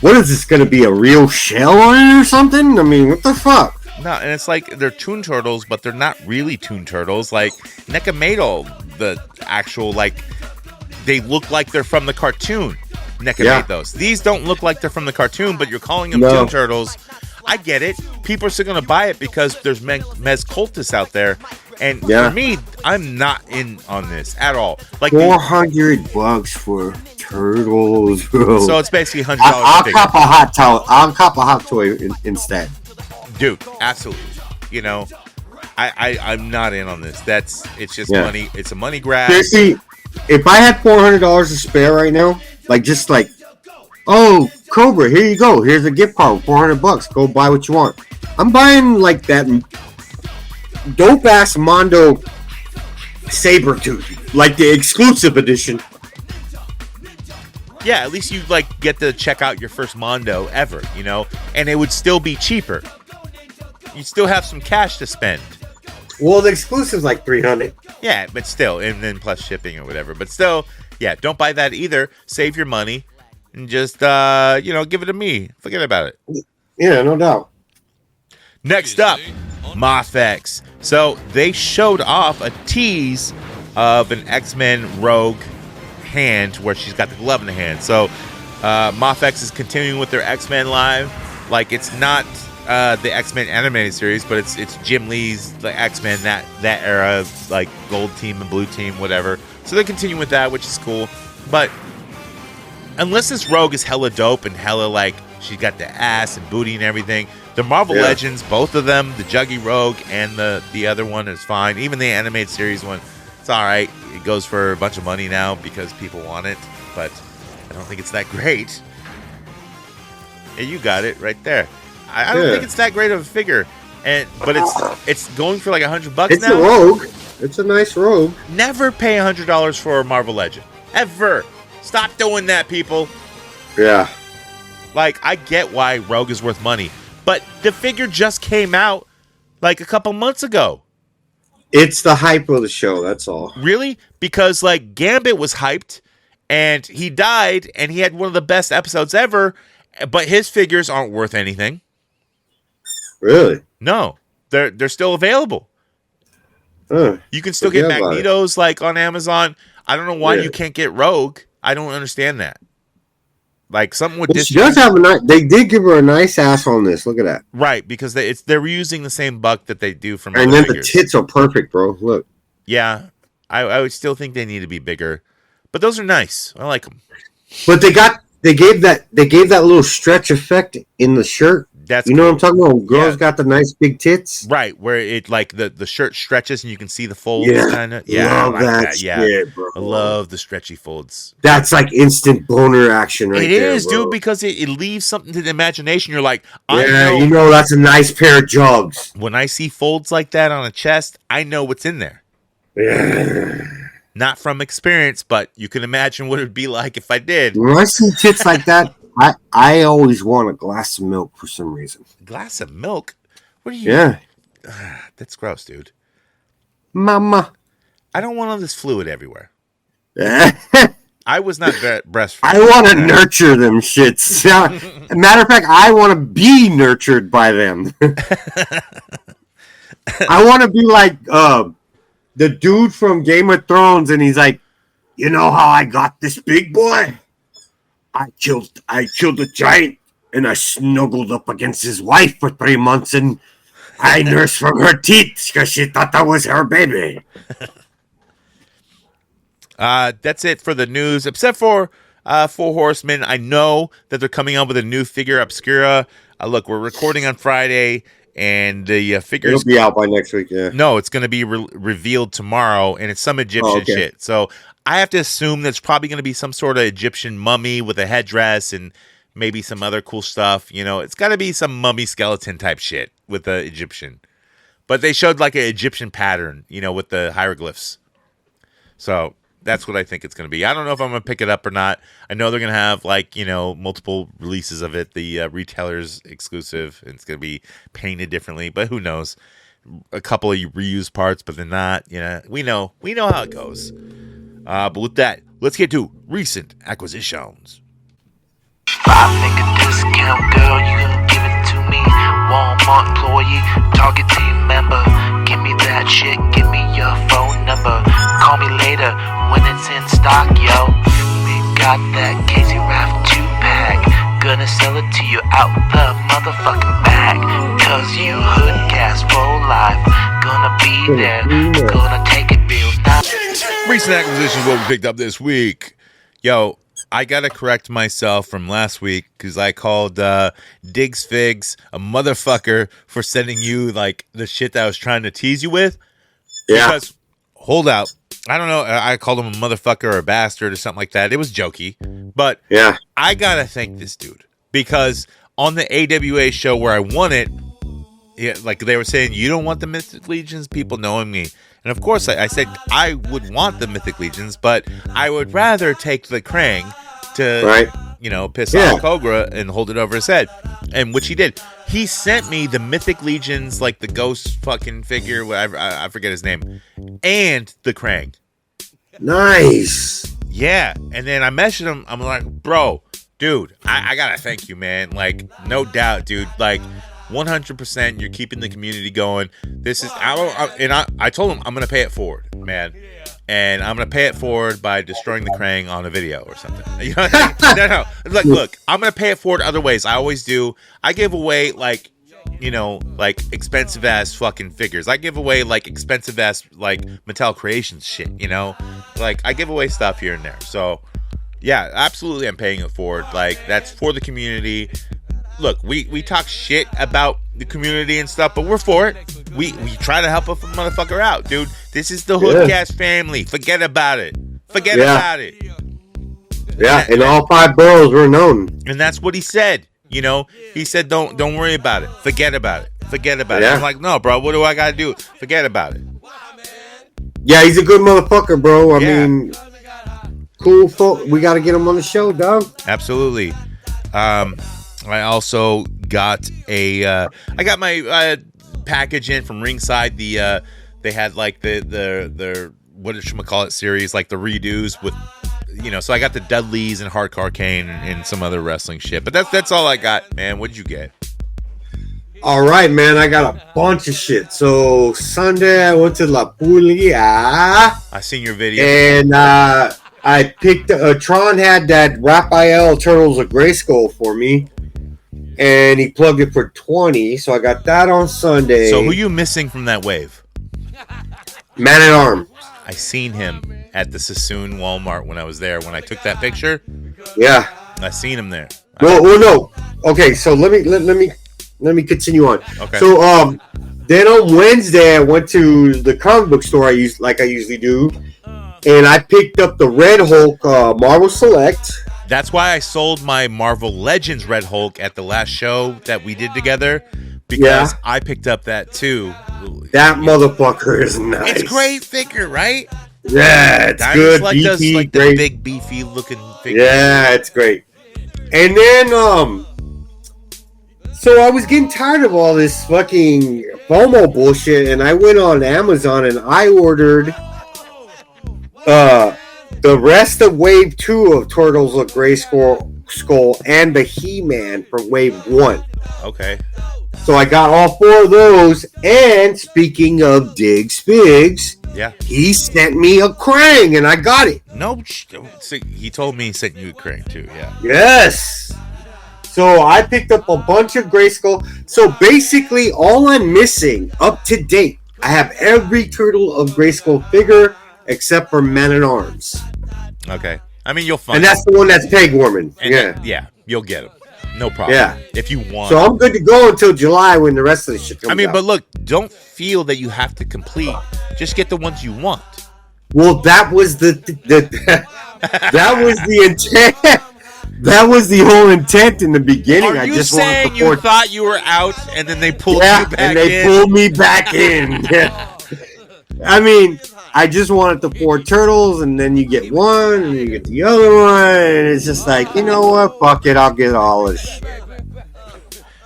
S3: what is this gonna be, a real shell on it or something? I mean, what the fuck?
S1: No, and it's like they're Toon Turtles, but they're not really Toon Turtles. Like NECA made all the actual, like, they look like they're from the cartoon. NECA made those. These don't look like they're from the cartoon, but you're calling them Toon Turtles. I get it. People are still gonna buy it because there's Mezco out there. And for me, I'm not in on this at all. Like
S3: $400 for turtles, bro.
S1: So it's basically $100.
S3: I'll cop a hot towel. I'll cop a hot toy instead.
S1: Dude, absolutely. You know, I'm not in on this. It's just money. It's a money grab.
S3: Seriously, if I had $400 to spare right now, oh, Cobra, here you go. Here's a gift card, $400. Go buy what you want. I'm buying like that dope ass Mondo Sabretooth, like the exclusive edition.
S1: Yeah, at least you like get to check out your first Mondo ever, you know, and it would still be cheaper. You still have some cash to spend.
S3: Well, the exclusive's like $300.
S1: Yeah, but still, and then plus shipping or whatever. But still, yeah, don't buy that either. Save your money and just give it to me. Forget about it.
S3: Yeah, no doubt.
S1: Next up, MOTX. So they showed off a tease of an X-Men Rogue hand where she's got the glove in the hand. So MOTX is continuing with their X-Men live. Like, it's not the X-Men animated series, but it's Jim Lee's the X-Men, that era, like gold team and blue team, whatever. So they're continuing with that, which is cool. But unless this Rogue is hella dope and hella like she's got the ass and booty and everything, the Marvel Legends, both of them, the Juggy Rogue and the other one is fine. Even the animated series one, it's all right. It goes for a bunch of money now because people want it, but I don't think it's that great. Yeah, you got it right there. I don't think it's that great of a figure, but it's going for like $100 now.
S3: It's a Rogue. It's a nice Rogue.
S1: Never pay $100 for a Marvel Legend, ever. Stop doing that, people.
S3: Yeah.
S1: Like, I get why Rogue is worth money, but the figure just came out like a couple months ago.
S3: It's the hype of the show, that's all.
S1: Really? Because like Gambit was hyped and he died and he had one of the best episodes ever, but his figures aren't worth anything.
S3: Really?
S1: No. They're still available. You can still get Magnetos like on Amazon. I don't know why you can't get Rogue. I don't understand that. Like something with this.
S3: She does have they did give her a nice ass on this. Look at that.
S1: Right, because they're reusing the same buck that they do from.
S3: And then the tits are perfect, bro. Look.
S1: Yeah, I would still think they need to be bigger, but those are nice. I like them.
S3: But they gave that little stretch effect in the shirt.
S1: That's
S3: know what I'm talking about. Girls got the nice big tits.
S1: Right, where it like the shirt stretches and you can see the folds. Kinda.
S3: Yeah, love that shit, bro.
S1: I love the stretchy folds.
S3: That's like instant boner action, right there.
S1: It is,
S3: bro.
S1: dude, because it leaves something to the imagination. You're like,
S3: you know, that's a nice pair of jugs.
S1: When I see folds like that on a chest, I know what's in there.
S3: Yeah.
S1: Not from experience, but you can imagine what it would be like if I did.
S3: When I see tits like that, I always want a glass of milk for some reason.
S1: Glass of milk? What are you?
S3: Yeah.
S1: That's gross, dude.
S3: Mama.
S1: I don't want all this fluid everywhere.
S3: I
S1: was not breastfeeding.
S3: I want to nurture them shits. Matter of fact, I want to be nurtured by them. I want to be like the dude from Game of Thrones, and he's like, you know how I got this big boy? I killed a giant, and I snuggled up against his wife for 3 months, and I nursed from her teeth because she thought that was her baby.
S1: That's it for the news, except for Four Horsemen. I know that they're coming out with a new figure obscura. Look, we're recording on Friday, and the figures...
S3: It'll be out by next week, yeah.
S1: No, it's going to be revealed tomorrow, and it's some Egyptian shit. So I have to assume there's probably going to be some sort of Egyptian mummy with a headdress and maybe some other cool stuff. You know, it's got to be some mummy skeleton type shit with the Egyptian. But they showed like an Egyptian pattern, you know, with the hieroglyphs. So that's what I think it's going to be. I don't know if I'm going to pick it up or not. I know they're going to have like, you know, multiple releases of it. The retailer's exclusive, and it's going to be painted differently, but who knows? A couple of reused parts, but they're not. You know, we know how it goes. But with that, let's get to recent acquisitions.
S8: 5-finger discount, girl, you gon' give it to me. Walmart employee, Target team member. Give me that shit, give me your phone number. Call me later when it's in stock, yo. We got that Casey Raft 2-pack. Gonna sell it to you out the motherfucking bag. Cause you HoodCast for life. Gonna be there, gonna take it real nice.
S1: Recent acquisitions, what we picked up this week. Yo, I gotta correct myself from last week because I called Diggs Figs a motherfucker for sending you like the shit that I was trying to tease you with.
S3: Yeah.
S1: Because, hold out. I don't know. I called him a motherfucker or a bastard or something like that. It was jokey. But
S3: yeah,
S1: I gotta thank this dude because on the AWA show where I won it, yeah, like they were saying, you don't want the Mythic Legions, people knowing me. And of course, I said I would want the Mythic Legions, but I would rather take the Krang to, piss off Kogra and hold it over his head. And which he did. He sent me the Mythic Legions, like the ghost fucking figure, I forget his name, and the Krang.
S3: Nice.
S1: Yeah. And then I messaged him. I'm like, bro, dude, I gotta thank you, man. Like, no doubt, dude. Like, 100%, you're keeping the community going. This is, I told him I'm gonna pay it forward, man, and I'm gonna pay it forward by destroying the Krang on a video or something. You know, no. Look, I'm gonna pay it forward other ways. I always do. I give away like expensive ass fucking figures. I give away like expensive ass like Mattel Creations shit. You know, like I give away stuff here and there. So yeah, absolutely, I'm paying it forward. Like that's for the community. Look, we talk shit about the community and stuff, but we're for it. We try to help a motherfucker out, dude. This is the HoodCast family. Forget about it. Forget about it.
S3: Yeah, in all 5 boroughs we're known.
S1: And that's what he said. You know, he said, don't worry about it. Forget about it. Forget about it. I'm like, no, bro, what do I gotta do? Forget about it.
S3: Yeah, he's a good motherfucker, bro. I mean, cool folk. We gotta get him on the show, dog.
S1: Absolutely. I also got I got my package in from Ringside. They had like the what whatchamacallit series, like the redos with, so I got the Dudleys and Hardcore Arcane and some other wrestling shit. But that's all I got, man. What'd you get?
S3: All right, man. I got a bunch of shit. So Sunday I went to La Puglia.
S1: I seen your video.
S3: And I picked Tron had that Raphael Turtles of Grayskull for me. And he plugged it for 20, so I got that on Sunday.
S1: So who you missing from that wave?
S3: Man at Arms.
S1: I seen him at the Sassoon Walmart when I was there. When I took that picture,
S3: yeah,
S1: I seen him there.
S3: Well, no. Okay, so let me continue on.
S1: Okay.
S3: So then on Wednesday I went to the comic book store I usually do, and I picked up the Red Hulk Marvel Select.
S1: That's why I sold my Marvel Legends Red Hulk at the last show that we did together, because I picked up that too.
S3: That motherfucker is nice.
S1: It's a great figure, right?
S3: Yeah, it's good.
S1: Select
S3: beefy,
S1: does like
S3: great.
S1: the big beefy looking figure.
S3: Yeah, it's great. And then so I was getting tired of all this fucking FOMO bullshit, and I went on Amazon and I ordered the rest of Wave 2 of Turtles of Grayskull and the He-Man for Wave 1.
S1: Okay.
S3: So I got all 4 of those, and speaking of Diggs Figs, he sent me a Krang, and I got it.
S1: No, he told me he sent you a Krang too, yeah.
S3: Yes. So I picked up a bunch of Grayskull. So basically, all I'm missing, up to date, I have every Turtle of Grayskull figure, except for Man at Arms.
S1: Okay. I mean, you'll find
S3: and that's the one that's peg warming.
S1: Yeah, you'll get him. No problem.
S3: Yeah.
S1: If you want.
S3: So I'm good to go until July when the rest of the shit comes out.
S1: But look, don't feel that you have to complete. Just get the ones you want.
S3: Well, that was that was the intent. That was the whole intent in the beginning.
S1: Are you
S3: I just
S1: saying you thought you were out and then they pulled you back in?
S3: and they pulled me back in. Yeah. I mean, I just wanted the 4 turtles, and then you get one, and you get the other one, and it's just like, you know what? Fuck it, I'll get all this shit.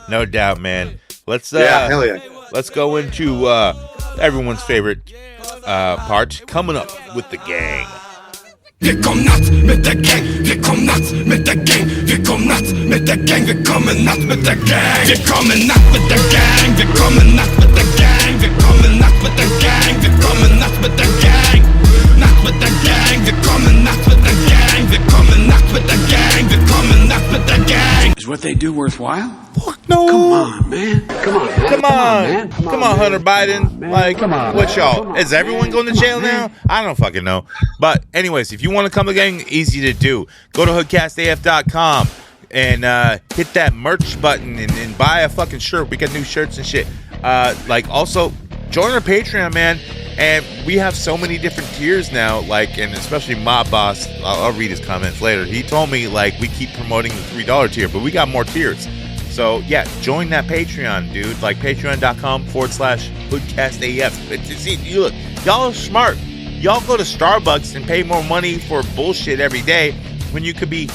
S1: No doubt, man. Let's
S3: hell yeah.
S1: Let's go into everyone's favorite part, coming up with the gang.
S7: Wir kommen nachts mit der Gang, wir kommen nachts mit der Gang, wir kommen nachts mit der Gang, wir kommen nachts mit der Gang, wir kommen nachts mit der Gang, wir kommen nachts mit der Gang, wir kommen nachts mit der Gang, wir kommen nachts mit der Gang, nachts mit der Gang, wir kommen nachts mit der Gang, wir kommen nachts mit der Gang, wir kommen nachts mit der Gang.
S6: Is what they do worthwhile?
S1: Fuck no.
S6: Come on, man. Come on, man.
S1: Come on, Hunter Biden. Like, what y'all? Is everyone going to jail now? I don't fucking know. But anyways, if you want to come again, easy to do. Go to HoodCastAF.com and hit that merch button and buy a fucking shirt. We got new shirts and shit. Like, also, join our Patreon, man. And we have so many different tiers now, like, and especially my boss, I'll read his comments later. He told me, like, we keep promoting the $3 tier, but we got more tiers. So, yeah, join that Patreon, dude. Like, patreon.com/HoodCastAF. See, you look, y'all are smart. Y'all go to Starbucks and pay more money for bullshit every day when you could be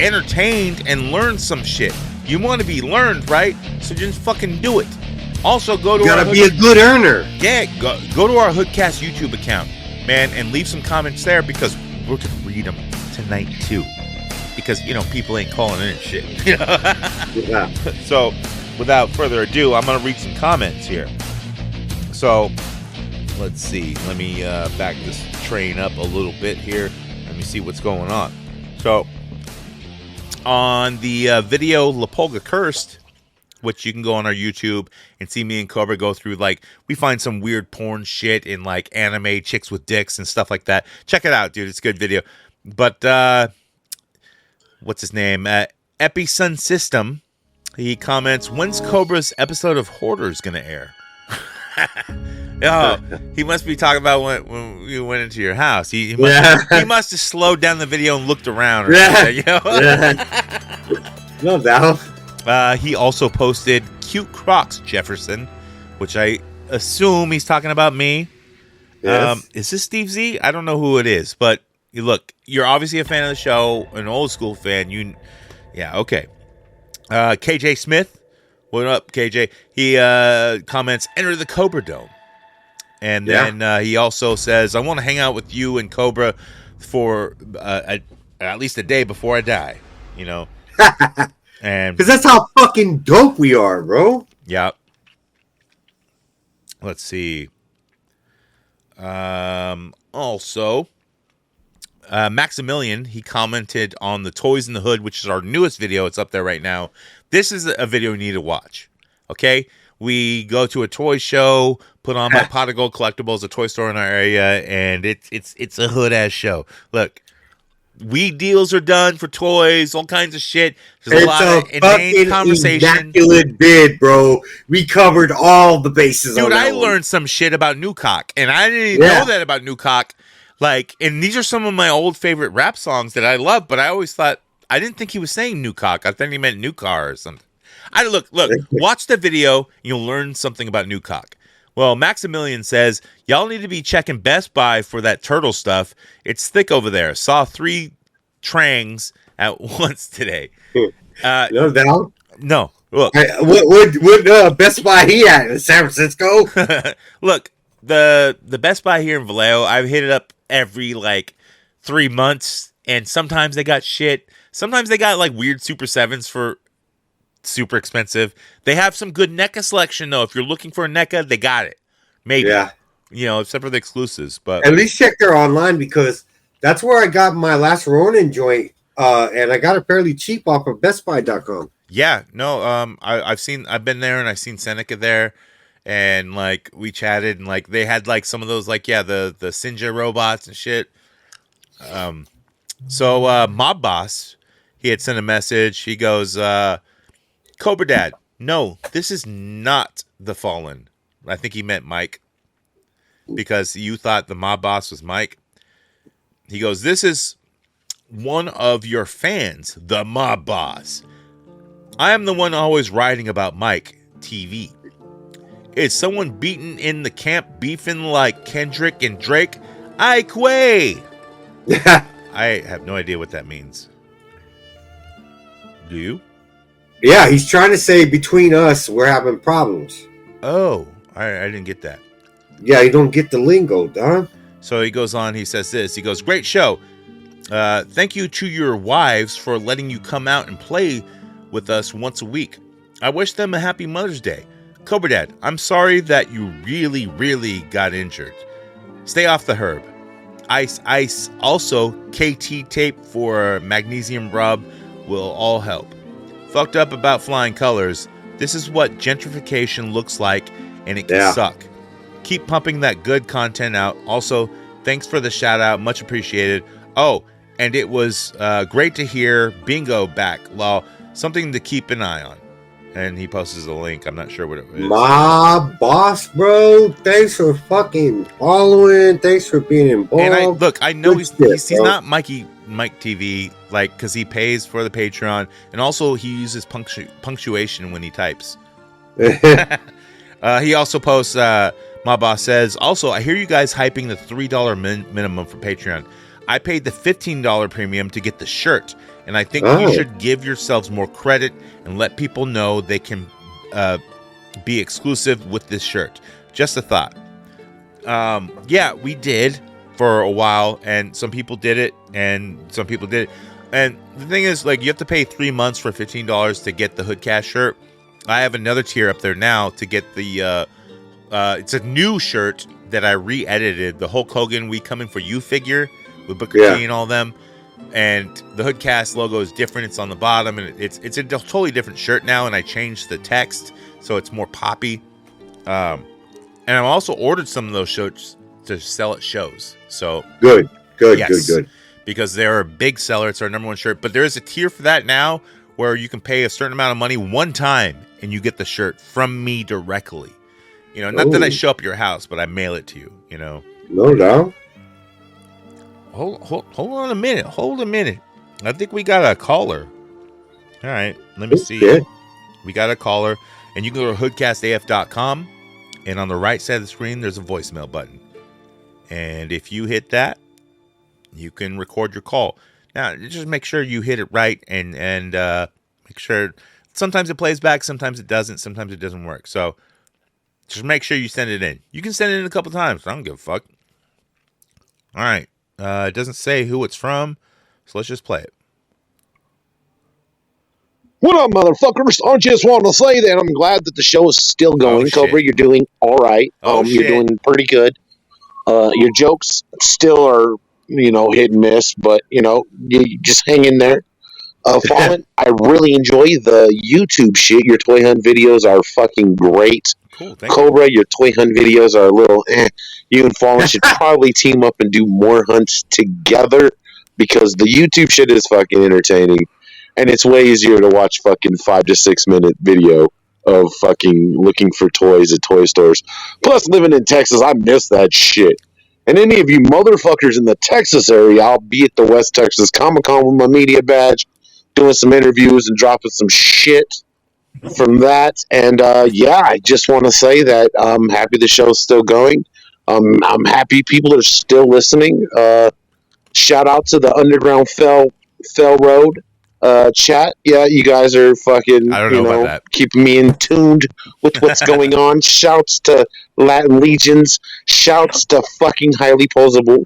S1: entertained and learn some shit. You want to be learned, right? So just fucking do it. Also, go to
S3: gotta be a good earner.
S1: Yeah, go to our HoodCast YouTube account, man, and leave some comments there because we're gonna read them tonight too. Because people ain't calling in and shit.
S3: Yeah.
S1: So, without further ado, I'm gonna read some comments here. So, let's see. Let me back this train up a little bit here. Let me see what's going on. So, on the video La Polga Cursed, which you can go on our YouTube and see me and Cobra go through, like, we find some weird porn shit in, like, anime chicks with dicks and stuff like that. Check it out, dude. It's a good video. But, what's his name? Epison System. He comments, when's Cobra's episode of Hoarders gonna air? Oh, he must be talking about when you went into your house. He must have slowed down the video and looked around. Or something,
S3: No doubt.
S1: He also posted cute Crocs, Jefferson, which I assume he's talking about me.
S3: Yes.
S1: Is this Steve Z? I don't know who it is, but look, you're obviously a fan of the show, an old school fan. Okay. KJ Smith, what up, KJ? He comments, enter the Cobra Dome. And then he also says, I want to hang out with you and Cobra for at least a day before I die, And
S3: because that's how fucking dope we are, bro.
S1: Yeah. Let's see. Also, Maximilian, he commented on the Toys in the Hood, which is our newest video. It's up there right now. This is a video you need to watch. Okay? We go to a toy show, put on my Pot of Gold Collectibles, a toy store in our area, and it's a hood-ass show. Look. Weed deals are done for toys, all kinds of shit. There's a lot of inane conversation.
S3: Immaculate bid, bro. We covered all the bases.
S1: Dude,
S3: on that
S1: I learned some shit about New Cock, and I didn't even know that about New Cock. Like, and these are some of my old favorite rap songs that I love, but I always thought, I didn't think he was saying New Cock. I thought he meant New Car or something. Look, watch the video, you'll learn something about New Cock. Well, Maximilian says, y'all need to be checking Best Buy for that turtle stuff. It's thick over there. Saw 3 trangs at once today.
S3: No doubt.
S1: No. Look.
S3: What Best Buy he at in San Francisco?
S1: Look, the Best Buy here in Vallejo, I've hit it up every, 3 months, and sometimes they got shit. Sometimes they got, weird Super 7s for super expensive. They have some good NECA selection, though. If you're looking for a NECA, they got it. Maybe. Yeah. Except for the exclusives. But
S3: at least check their online, because that's where I got my last Ronin joint, and I got it fairly cheap off of BestBuy.com.
S1: Yeah, no, I've been there, and I've seen Seneca there, and we chatted, and they had some of those the Sinja robots and shit. So Mob Boss, he had sent a message. He goes, Cobra Dad, no, this is not the Fallen. I think he meant Mike, because you thought the Mob Boss was Mike. He goes, this is one of your fans, the Mob Boss. I am the one always writing about Mike TV. Is someone beaten in the camp beefing like Kendrick and Drake? I quay. I have no idea what that means. Do you?
S3: Yeah, he's trying to say between us, we're having problems.
S1: Oh, I didn't get that.
S3: Yeah, you don't get the lingo, Don.
S1: So he goes on, he says this. He goes, great show. Thank you to your wives for letting you come out and play with us once a week. I wish them a happy Mother's Day. Cobra Dad, I'm sorry that you really, really got injured. Stay off the herb. Ice. Also, KT tape for magnesium rub will all help. Fucked up about flying colors. This is what gentrification looks like, and it can suck. Keep pumping that good content out. Also, thanks for the shout out. Much appreciated. Oh, and it was great to hear Bingo back. Lol. Something to keep an eye on. And he posts a link. I'm not sure what it is.
S3: My boss, bro. Thanks for fucking following. Thanks for being involved.
S1: And I know he's not Mike TV, like, because he pays for the Patreon, and also he uses punctuation when he types. He also posts. My boss says, also, I hear you guys hyping the $3 minimum for Patreon. I paid the $15 premium to get the shirt, and I think you should give yourselves more credit and let people know they can be exclusive with this shirt. Just a thought. Yeah, we did for a while, and some people did it, and some people did it. And the thing is, like, you have to pay 3 months for $15 to get the HoodCast shirt. I have another tier up there now to get the... it's a new shirt that I re-edited, the Hulk Hogan We Coming For You figure with Booker T and all them. And the HoodCast logo is different. It's on the bottom, and it's a totally different shirt now, and I changed the text so it's more poppy. And I've also ordered some of those shirts to sell at shows. So good. Because they're a big seller. It's our number one shirt. But there is a tier for that now where you can pay a certain amount of money one time, and you get the shirt from me directly. You know, not that I show up at your house, but I mail it to you, you know.
S3: No doubt.
S1: Hold on a minute. Hold a minute. I think we got a caller. All right. Let me see.
S3: Yeah.
S1: We got a caller. And you can go to HoodCastAF.com. And on the right side of the screen, there's a voicemail button. And if you hit that, you can record your call. Now, just make sure you hit it right and make sure. Sometimes it plays back. Sometimes it doesn't. Sometimes it doesn't work. So just make sure you send it in. You can send it in a couple times. I don't give a fuck. All right. It doesn't say who it's from, so let's just play it.
S9: What up, motherfuckers? I just want to say that I'm glad that the show is still going. Cobra, you're doing all right. You're doing pretty good. Your jokes still are, hit and miss, but, you just hang in there. Fallen, I really enjoy the YouTube shit. Your toy hunt videos are fucking great. Cool, Cobra, your toy hunt videos are a little You and Fallen should probably team up and do more hunts together because the YouTube shit is fucking entertaining. And it's way easier to watch fucking 5 to 6 minute video of fucking looking for toys at toy stores. Plus, living in Texas, I miss that shit. And any of you motherfuckers in the Texas area, I'll be at the West Texas Comic-Con with my media badge, doing some interviews and dropping some shit from that. And I just want to say that I'm happy the show's still going. I'm happy people are still listening. Shout out to the Underground Fell Road chat. Yeah, you guys are fucking, keeping me in tuned with what's going on. Shouts to Latin Legions. Shouts to fucking Highly Posable.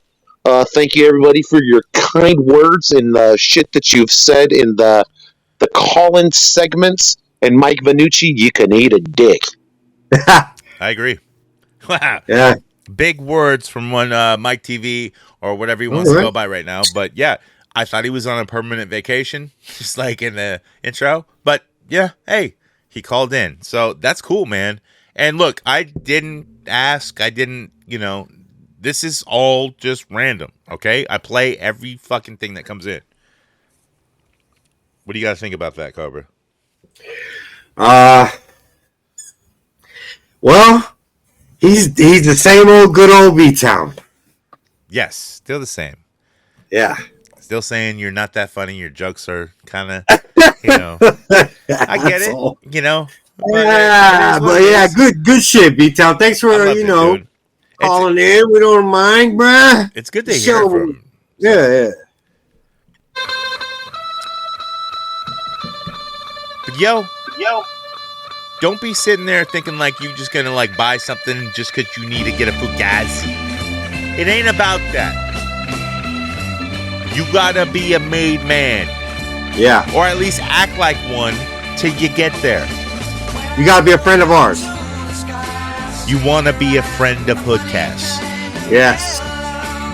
S9: Thank you, everybody, for your kind words and the shit that you've said in the call-in segments. And Mike Vanucci, you can eat a dick.
S1: I agree.
S3: Yeah.
S1: Big words from one Mike TV or whatever he wants to go by right now. But yeah, I thought he was on a permanent vacation, just like in the intro. But yeah, hey, he called in. So that's cool, man. And look, I didn't ask. I didn't, this is all just random, okay? I play every fucking thing that comes in. What do you guys think about that, Cobra?
S3: Well, he's the same old good old B-Town.
S1: Yes, still the same.
S3: Yeah.
S1: Still saying you're not that funny. Your jokes are kind of, I get it, But
S3: good shit, B-Town. Thanks for, calling in. We don't mind, bruh.
S1: It's good to hear from him.
S3: Yeah.
S1: But yo, don't be sitting there thinking like you're just gonna like buy something just because you need to get a Fugazi. It ain't about that. You gotta be a made man.
S3: Yeah.
S1: Or at least act like one till you get there.
S3: You gotta be a friend of ours.
S1: You wanna be a friend of HoodCast.
S3: Yes.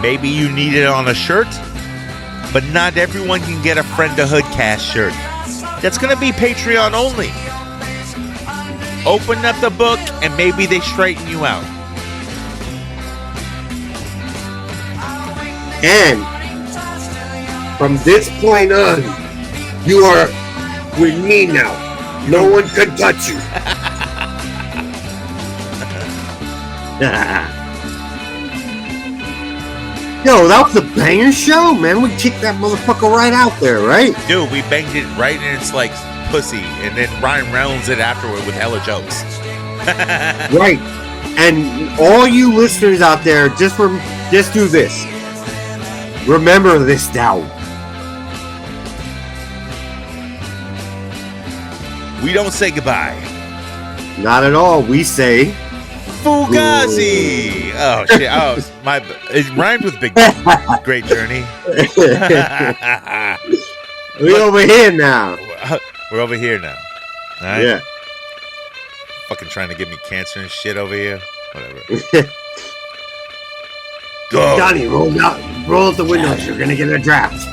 S1: Maybe you need it on a shirt, but not everyone can get a friend of HoodCast shirt. That's gonna be Patreon only. Open up the book and maybe they straighten you out.
S3: And from this point on, you are with me now. No one can touch you. Yo, that was a banger show, man. We kicked that motherfucker right out there, right?
S1: Dude, we banged it right in its like pussy, and then Ryan Reynolds it afterward with hella jokes.
S3: Right. And all you listeners out there, just do this. Remember this now.
S1: We don't say goodbye.
S3: Not at all. We say
S1: Fugazi. Oh shit! Oh, it rhymed with big. Great journey.
S3: We're over here now.
S1: We're over here now. All right?
S3: Yeah.
S1: Fucking trying to give me cancer and shit over here. Whatever. Go.
S3: Donnie, roll out the windows. You're gonna get a draft.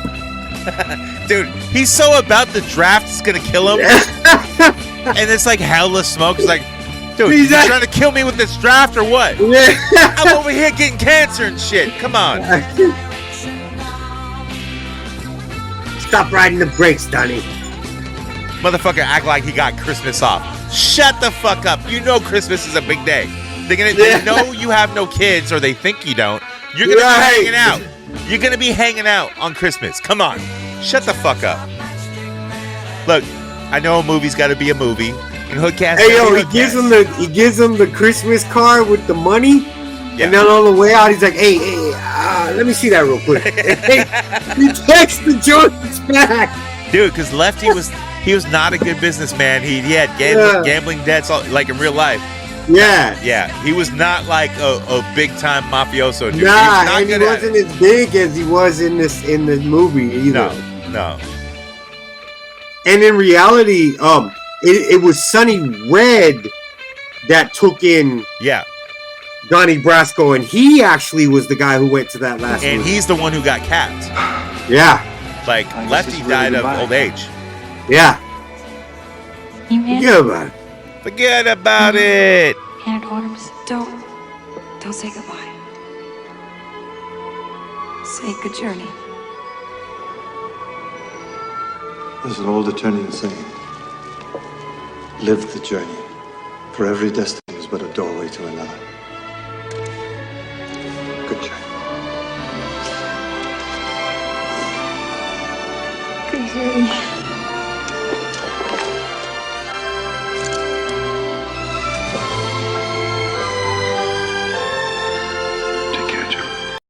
S1: Dude, he's so about the draft it's gonna kill him. And it's like hella smoke. It's like, dude, you trying to kill me with this draft or what? I'm over here getting cancer and shit. Come on.
S3: Stop riding the brakes, Donnie.
S1: Motherfucker act like he got Christmas off. Shut the fuck up. You know Christmas is a big day. They know you have no kids, or they think you don't. You're gonna be hanging out. You're gonna be hanging out on Christmas. Come on. Shut the fuck up. Look, I know a movie's gotta be a movie. And HoodCast.
S3: Hey yo, he gives him the Christmas card with the money. Yeah. And then on the way out, he's like, hey, let me see that real quick. He takes the joints back.
S1: Dude, because Lefty was not a good businessman. He had gambling debts, like in real life.
S3: Yeah.
S1: Yeah. He was not like a big time mafioso dude.
S3: Nah, he wasn't as big as he was in the movie either.
S1: No.
S3: And in reality, it was Sonny Red that took in Donnie Brasco, and he actually was the guy who went to that last
S1: and
S3: movie.
S1: He's the one who got capped.
S3: Yeah.
S1: Like, Lefty died of old age.
S3: Yeah. Forget about it.
S1: Forget about it.
S10: Hand arms. Don't say goodbye. Say good journey.
S11: There's an old Eternian saying. Live the journey, for every destiny is but a doorway to another. Good journey.
S10: Good journey.